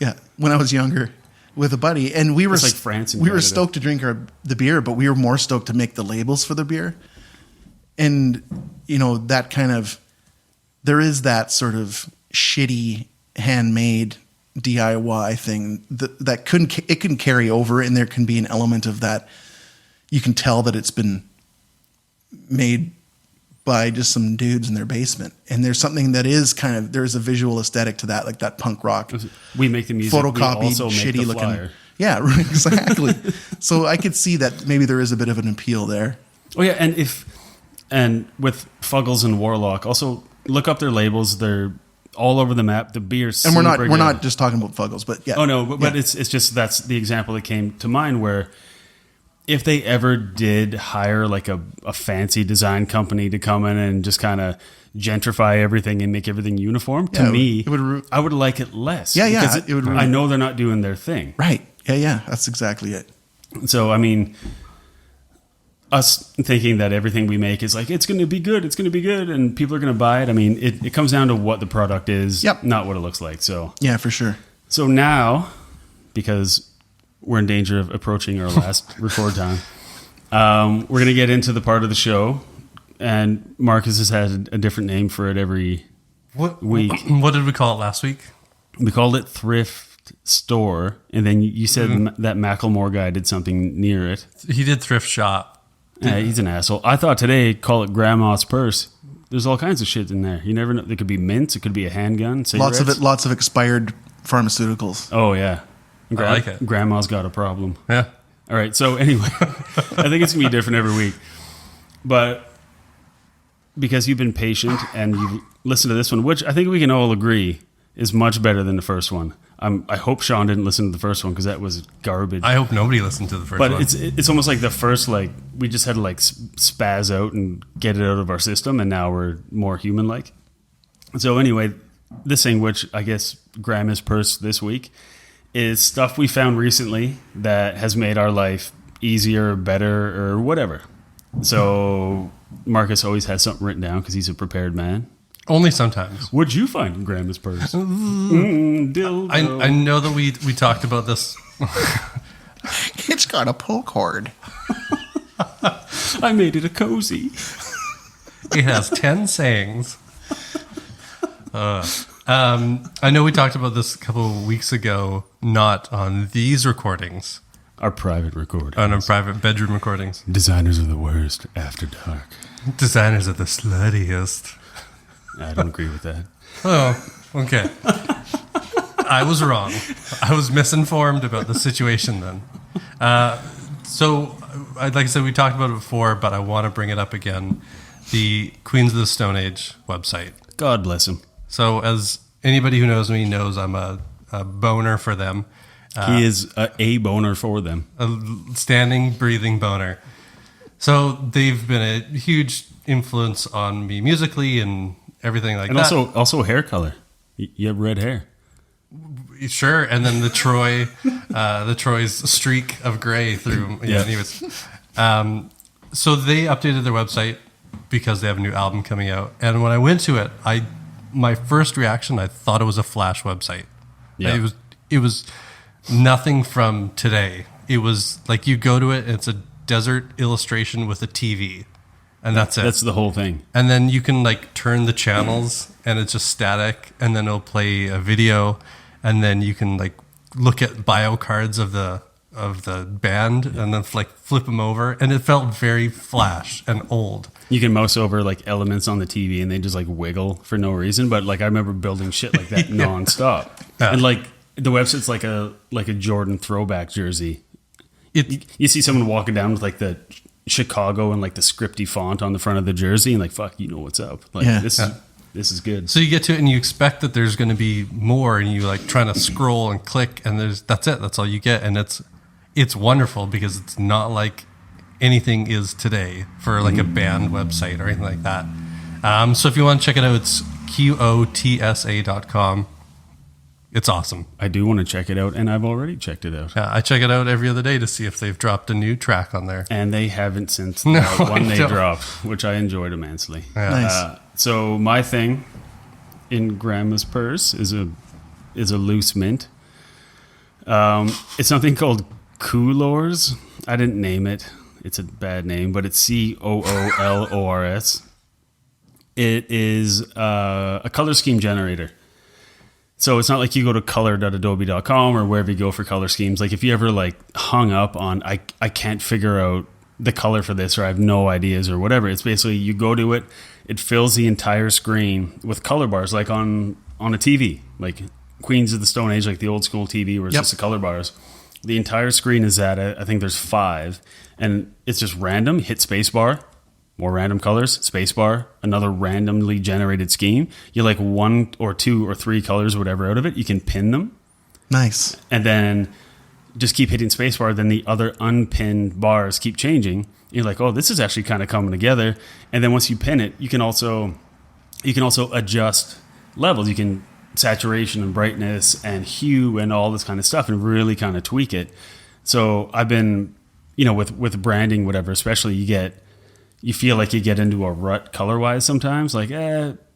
yeah, when I was younger, with a buddy, and we were like France. We were stoked to drink the beer, but we were more stoked to make the labels for the beer, and that kind of, there is that sort of shitty handmade DIY thing that can carry over, and there can be an element of that. You can tell that it's been made by just some dudes in their basement, and there's something that is there's a visual aesthetic to that, like that punk rock. We make the music, photocopied, we also shitty make the looking. flyer. Yeah, exactly. So I could see that maybe there is a bit of an appeal there. Oh yeah, and with Fuggles and Warlock, also look up their labels. They're all over the map. The beer's and we're not just talking about Fuggles, but yeah. Oh no, but it's just, that's the example that came to mind, where if they ever did hire like a fancy design company to come in and just kind of gentrify everything and make everything uniform, I would like it less. Yeah, yeah. Because I know they're not doing their thing. Right. Yeah, yeah. That's exactly it. So, I mean, us thinking that everything we make is like, it's going to be good, and people are going to buy it. I mean, it comes down to what the product is, not what it looks like. So yeah, for sure. So now, because we're in danger of approaching our last record time, we're going to get into the part of the show, and Marcus has had a different name for it every week. What did we call it last week? We called it Thrift Store, and then you said that Macklemore guy did something near it. He did Thrift Shop. Yeah, he's an asshole. I thought today, call it Grandma's Purse. There's all kinds of shit in there. You never know. There could be mints. It could be a handgun. Cigarettes. Lots of expired pharmaceuticals. Oh, yeah. I like it. Grandma's got a problem. Yeah. All right. So anyway, I think it's going to be different every week. But because you've been patient and you've listened to this one, which I think we can all agree is much better than the first one. I hope Shawn didn't listen to the first one, because that was garbage. I hope nobody listened to the first one. But it's almost like the first, like, we just had to like spaz out and get it out of our system, and now we're more human-like. So anyway, this thing, which I guess Grandma's Purse this week, is stuff we found recently that has made our life easier, better, or whatever. So Marcus always has something written down because he's a prepared man. Only sometimes. What'd you find in Grandma's purse? Dildo. I know that we talked about this. It's got a pull cord. I made it a cozy. It has 10 sayings. I know we talked about this a couple of weeks ago, not on these recordings. Our private recording. On our private bedroom recordings. Designers are the worst after dark. Designers are the sluttiest. I don't agree with that. Oh, okay. I was wrong. I was misinformed about the situation then. So, like I said, we talked about it before, but I want to bring it up again. The Queens of the Stone Age website. God bless him. So, as anybody who knows me knows, I'm a boner for them. He is a boner for them. A standing, breathing boner. So, they've been a huge influence on me musically and everything like that. And also hair color. You have red hair. Sure, and then the Troy's streak of gray through. Yeah. Anyways, so they updated their website because they have a new album coming out. And when I went to it, my first reaction, I thought it was a Flash website. Yeah. It was nothing from today. It was like you go to it, and it's a desert illustration with a TV, and that's it. That's the whole thing. And then you can like turn the channels, and it's just static, and then it'll play a video. And then you can like look at bio cards of the band and then like flip them over. And it felt very Flash and old. You can mouse over like elements on the TV and they just like wiggle for no reason. But like I remember building shit like that nonstop. Yeah. And like the website's like a Jordan throwback jersey. You see someone walking down with like the Chicago and like the scripty font on the front of the jersey and like, fuck, you know what's up. Like This is good. So you get to it and you expect that there's going to be more, and you like trying to scroll and click, and that's it. That's all you get, and it's wonderful because it's not like anything is today for like a band website or anything like that. So if you want to check it out, it's qotsa.com. It's awesome. I do want to check it out, and I've already checked it out. I check it out every other day to see if they've dropped a new track on there. And they haven't since the one they dropped, which I enjoyed immensely. Yeah. Nice. So my thing in Grandma's purse is a loose mint. It's something called Coolors. I didn't name it. It's a bad name, but it's Coolors. It is a color scheme generator. So it's not like you go to color.adobe.com or wherever you go for color schemes. Like if you ever like hung up on, I can't figure out the color for this, or I have no ideas or whatever. It's basically you go to it, it fills the entire screen with color bars, like on a TV, like Queens of the Stone Age, like the old school TV where it's just the color bars. The entire screen is at, I think there's 5, and it's just random. Hit spacebar, more random colors, spacebar, another randomly generated scheme. You like 1 or 2 or 3 colors, whatever, out of it. You can pin them. Nice. And then just keep hitting spacebar. Then the other unpinned bars keep changing. You're like, oh, this is actually kind of coming together. And then once you pin it, you can also adjust levels. You can saturation and brightness and hue and all this kind of stuff and really kind of tweak it. So I've been, with branding, whatever, especially you feel like you get into a rut color wise sometimes. Like,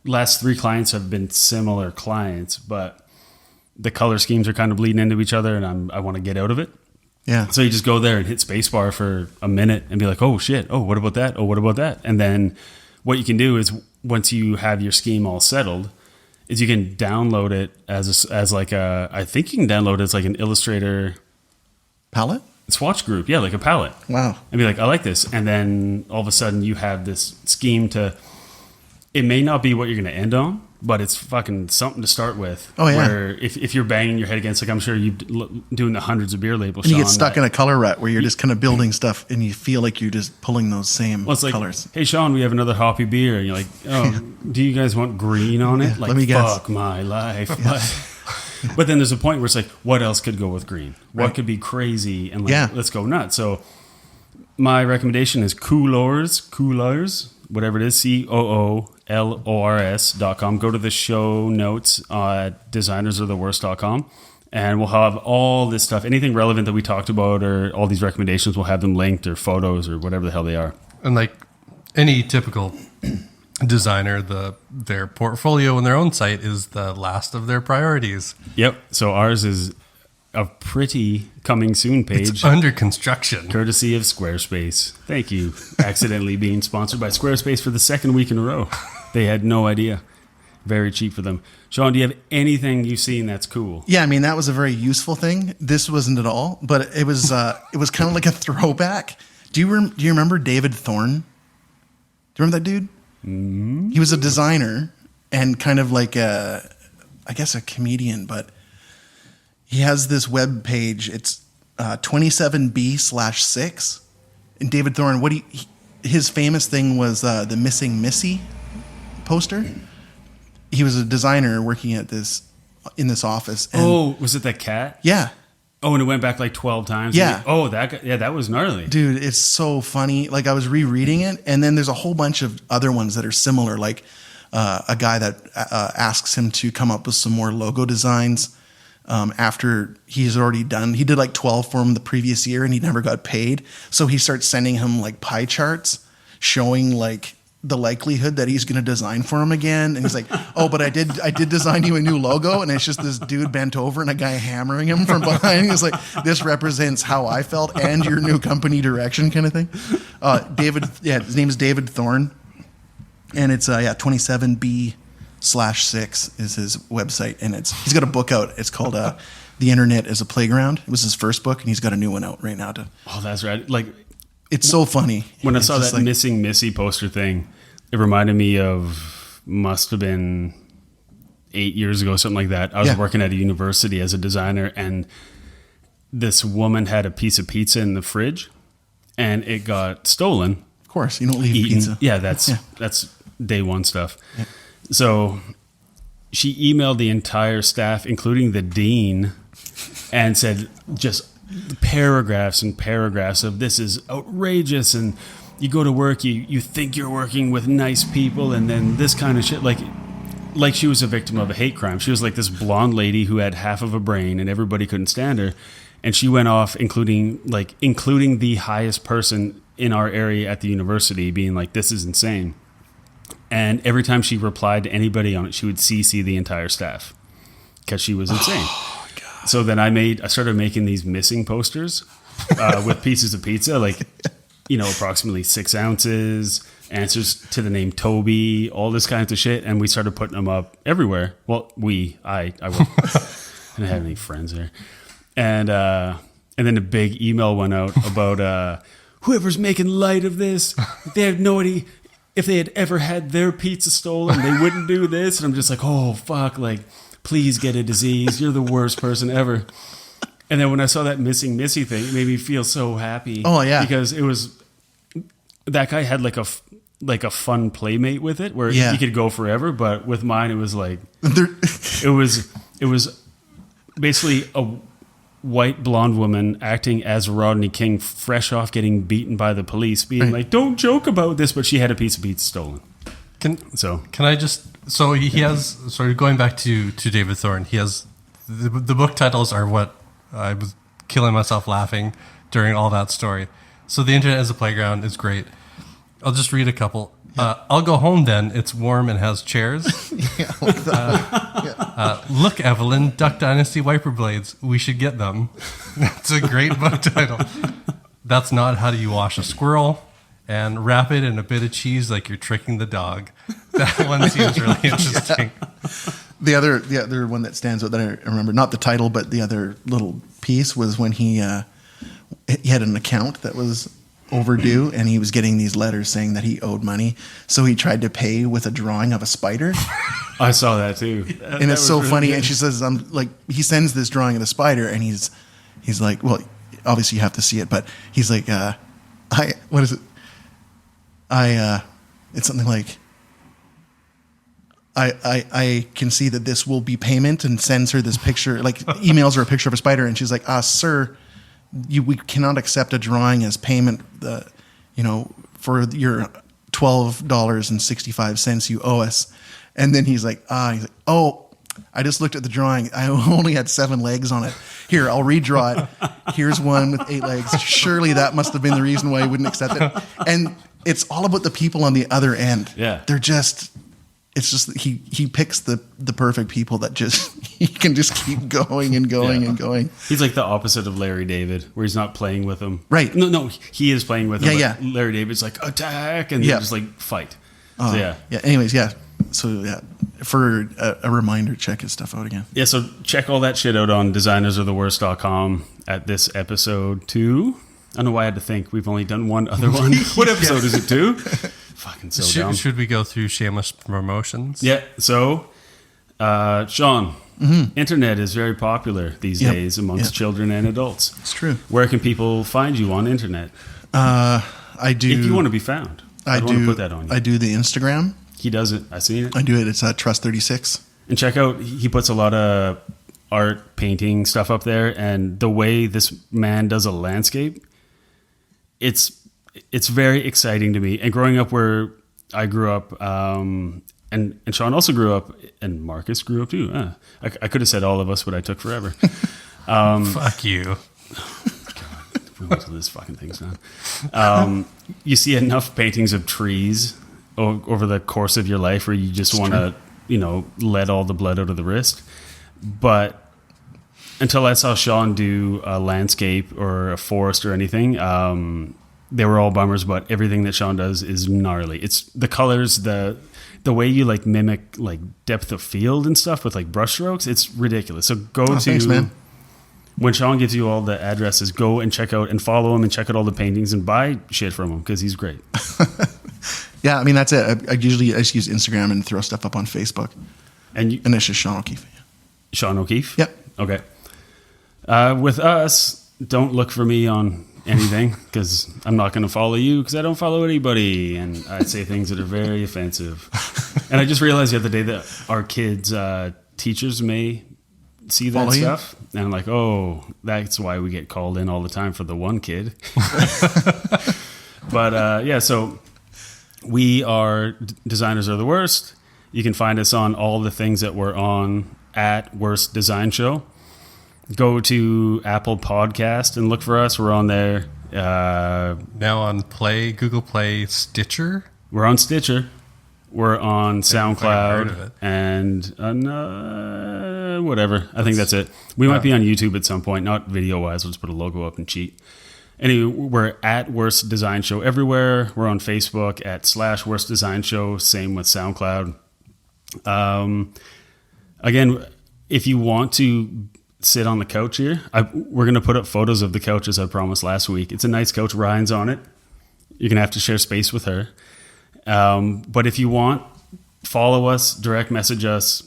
last 3 clients have been similar clients, but the color schemes are kind of bleeding into each other, and I want to get out of it. Yeah. So you just go there and hit spacebar for a minute and be like, oh shit, oh what about that? Oh, what about that? And then what you can do is once you have your scheme all settled, is you can download it I think you can download it as like an Illustrator palette swatch group, like a palette. Wow. And be like, I like this, and then all of a sudden you have this scheme it may not be what you're going to end on, but it's fucking something to start with. Oh, yeah. Where if you're banging your head against, like I'm sure you're doing the hundreds of beer labels, and you get stuck in a color rut where you're just kind of building stuff and you feel like you're just pulling those same colors. Hey, Sean, we have another hoppy beer. And you're like, oh, do you guys want green on it? Yeah, like, let me guess. Fuck my life. But then there's a point where it's like, what else could go with green? What could be crazy? And let's go nuts. So my recommendation is Coolors, whatever it is, COOLORS.com. Go to the show notes at designersartheworst.com, and we'll have all this stuff, anything relevant that we talked about, or all these recommendations, we'll have them linked, or photos, or whatever the hell they are. And like any typical designer, their portfolio and their own site is the last of their priorities. Yep. So ours is a pretty coming soon page. It's under construction. Courtesy of Squarespace. Thank you. Accidentally being sponsored by Squarespace for the second week in a row. They had no idea. Very cheap for them. Shawn, do you have anything you've seen that's cool? Yeah, I mean, that was a very useful thing. This wasn't at all, but it was kind of like a throwback. Do you remember David Thorne? Do you remember that dude? Mm-hmm. He was a designer and kind of like I guess a comedian, but he has this web page. It's 27B/6. And David Thorne, his famous thing was the Missing Missy poster. He was a designer working in this office. And was it that cat? Yeah. Oh, and it went back like 12 times? Yeah. That guy, that was gnarly. Dude, it's so funny. Like, I was rereading it, and then there's a whole bunch of other ones that are similar, like a guy that asks him to come up with some more logo designs after he's already done. He did like 12 for him the previous year, and he never got paid. So he starts sending him like pie charts showing like the likelihood that he's going to design for him again. And he's like, oh, but I did design you a new logo. And it's just this dude bent over and a guy hammering him from behind. He's like, this represents how I felt and your new company direction kind of thing. His name is David Thorne. And it's 27B/6 is his website. And he's got a book out. It's called The Internet as a Playground. It was his first book, and he's got a new one out right now. Oh, that's right. Like, it's so funny. When I saw that Missing Missy poster thing, it reminded me of, must have been 8 years ago, something like that. I was working at a university as a designer, and this woman had a piece of pizza in the fridge, and it got stolen. Of course, you don't leave pizza. Yeah, that's day one stuff. Yeah. So she emailed the entire staff, including the dean, and said just paragraphs and paragraphs of this is outrageous, and you go to work, you think you're working with nice people, and then this kind of shit. Like she was a victim of a hate crime. She was like this blonde lady who had half of a brain, and everybody couldn't stand her. And she went off, including the highest person in our area at the university, being like, this is insane. And every time she replied to anybody on it, she would CC the entire staff because she was insane. So then I started making these missing posters with pieces of pizza, like, approximately 6 ounces, answers to the name Toby, all this kind of shit. And we started putting them up everywhere. Well, I didn't have any friends there. And then a big email went out about whoever's making light of this, they have no idea. If they had ever had their pizza stolen, they wouldn't do this. And I'm just like, oh, fuck, like, please get a disease. You're the worst person ever. And then when I saw that Missing Missy thing, it made me feel so happy. Oh, yeah. Because it was, that guy had like a fun playmate with it where he could go forever. But with mine, it was like, it was basically a white blonde woman acting as Rodney King, fresh off getting beaten by the police, being like, don't joke about this. But she had a piece of pizza stolen. He has, sort of going back to David Thorne, he has, the book titles are what I was killing myself laughing during all that story. So The Internet as a Playground is great. I'll just read a couple. I'll go home then. It's warm and has chairs. Look, Evelyn, Duck Dynasty wiper blades. We should get them. That's a great book title. That's not how do you wash a squirrel. And wrap it in a bit of cheese like you're tricking the dog. That one seems really interesting. The other one that stands out that I remember, not the title, but the other little piece was when he had an account that was overdue, and he was getting these letters saying that he owed money. So he tried to pay with a drawing of a spider. I saw that too. And it's so really funny. Good. And she says, he sends this drawing of the spider, and he's like, well, obviously you have to see it, but he's like, what is it? It's something like, I can see that this will be payment, and sends her this picture, like emails her a picture of a spider, and she's like, sir, we cannot accept a drawing as payment, for your $12.65 you owe us. And then he's like, oh, I just looked at the drawing. I only had 7 legs on it. Here, I'll redraw it. Here's one with 8 legs. Surely that must have been the reason why he wouldn't accept it. And it's all about the people on the other end. Yeah. They're just, it's just, he picks the perfect people that just, he can just keep going and going and going. He's like the opposite of Larry David, where he's not playing with them. Right. No, he is playing with them. Yeah, but Larry David's like, attack, and they just like fight. So, Yeah. Anyways, yeah. So yeah, for a reminder, check his stuff out again. Yeah, so check all that shit out on designersartheworst.com at this episode 2. I don't know why I had to think. We've only done one other one. What episode is it, 2? Fucking so dumb. Should we go through shameless promotions? Yeah, so, Shawn, internet is very popular these days amongst children and adults. It's true. Where can people find you on internet? I do. If you want to be found. I want to put that on you. I do the Instagram. He does it. I've seen it. I do it. It's Trust36. And check out, he puts a lot of art, painting stuff up there. And the way this man does a landscape, it's very exciting to me. And growing up where I grew up, and Shawn also grew up, and Marcus grew up too. I could have said all of us, but I took forever. Fuck you. We went to this fucking thing's now. You see enough paintings of trees over the course of your life where you just want to, let all the blood out of the wrist. But until I saw Shawn do a landscape or a forest or anything, they were all bummers, but everything that Shawn does is gnarly. It's the colors, the way you like mimic like depth of field and stuff with like brush strokes. It's ridiculous. So thanks, man. When Shawn gives you all the addresses, go and check out and follow him and check out all the paintings and buy shit from him because he's great. Yeah, I mean, that's it. I just use Instagram and throw stuff up on Facebook. And it's just Shawn O'Keefe. Shawn O'Keefe? Yep. Okay. With us, don't look for me on anything because I'm not going to follow you because I don't follow anybody. And I say things that are very offensive. And I just realized the other day that our kids' teachers may see that follow stuff. And I'm like, oh, that's why we get called in all the time for the one kid. But so we are Designers Are the Worst. You can find us on all the things that we're on at Worst Design Show. Go to Apple Podcast and look for us. We're on there. Now on Google Play, Stitcher. We're on Stitcher. We're on heard of SoundCloud it. and whatever. I think that's it. We might be on YouTube at some point, not video-wise. We'll just put a logo up and cheat. Anyway, we're at Worst Design Show everywhere. We're on Facebook at /Worst Design Show. Same with SoundCloud. Again, if you want to sit on the couch here, we're going to put up photos of the couch as I promised last week. It's a nice couch. Ryan's on it. You're going to have to share space with her. But if you want, follow us, direct message us.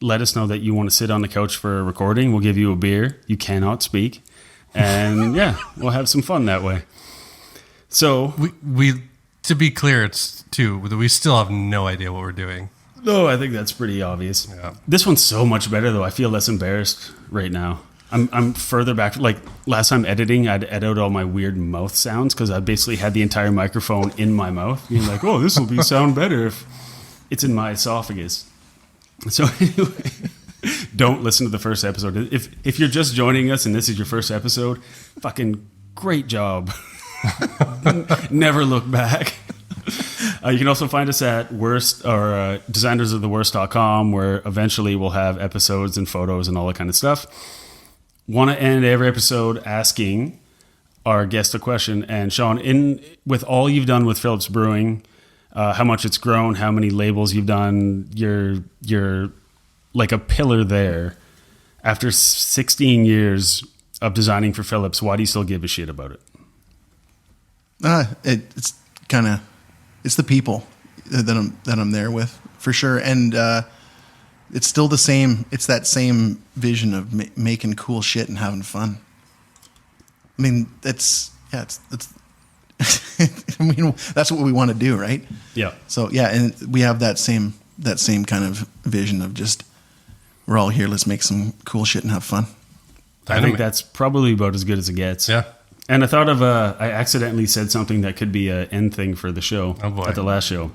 Let us know that you want to sit on the couch for a recording. We'll give you a beer. You cannot speak. And we'll have some fun that way. So we to be clear, we still have no idea what we're doing. No, I think that's pretty obvious. Yeah. This one's so much better though. I feel less embarrassed right now. I'm further back. Like last time editing, I'd edit out all my weird mouth sounds because I basically had the entire microphone in my mouth. Being like, oh, this will sound better if it's in my esophagus. So anyway, don't listen to the first episode. If you're just joining us and this is your first episode, fucking great job. Never look back. You can also find us at designersoftheworst.com, where eventually we'll have episodes and photos and all that kind of stuff. Want to end every episode asking our guest a question. And Shawn, with all you've done with Phillips Brewing, how much it's grown, how many labels you've done, you're like a pillar there. After 16 years of designing for Phillips, why do you still give a shit about it? It's the people that I'm there with for sure, and it's still the same. It's that same vision of making cool shit and having fun. I mean, it's I mean, that's what we want to do, right? Yeah. So yeah, and we have that same kind of vision of just we're all here. Let's make some cool shit and have fun. I think that's probably about as good as it gets. Yeah. And I thought of I accidentally said something that could be an end thing for the show at the last show.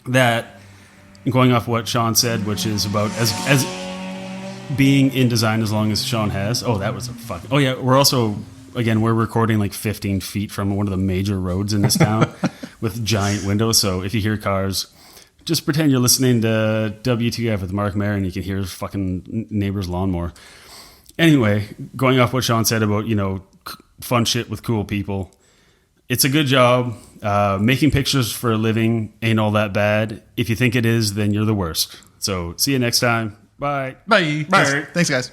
That, going off what Shawn said, which is about as being in design as long as Shawn has. Oh, that was a fucking. Oh yeah, we're also we're recording like 15 feet from one of the major roads in this town with giant windows. So if you hear cars, just pretend you're listening to WTF with Mark Maron and you can hear his fucking neighbor's lawnmower. Anyway, going off what Shawn said about, fun shit with cool people. It's a good job. Making pictures for a living ain't all that bad. If you think it is, then you're the worst. So see you next time. Bye. Bye. Thanks, guys.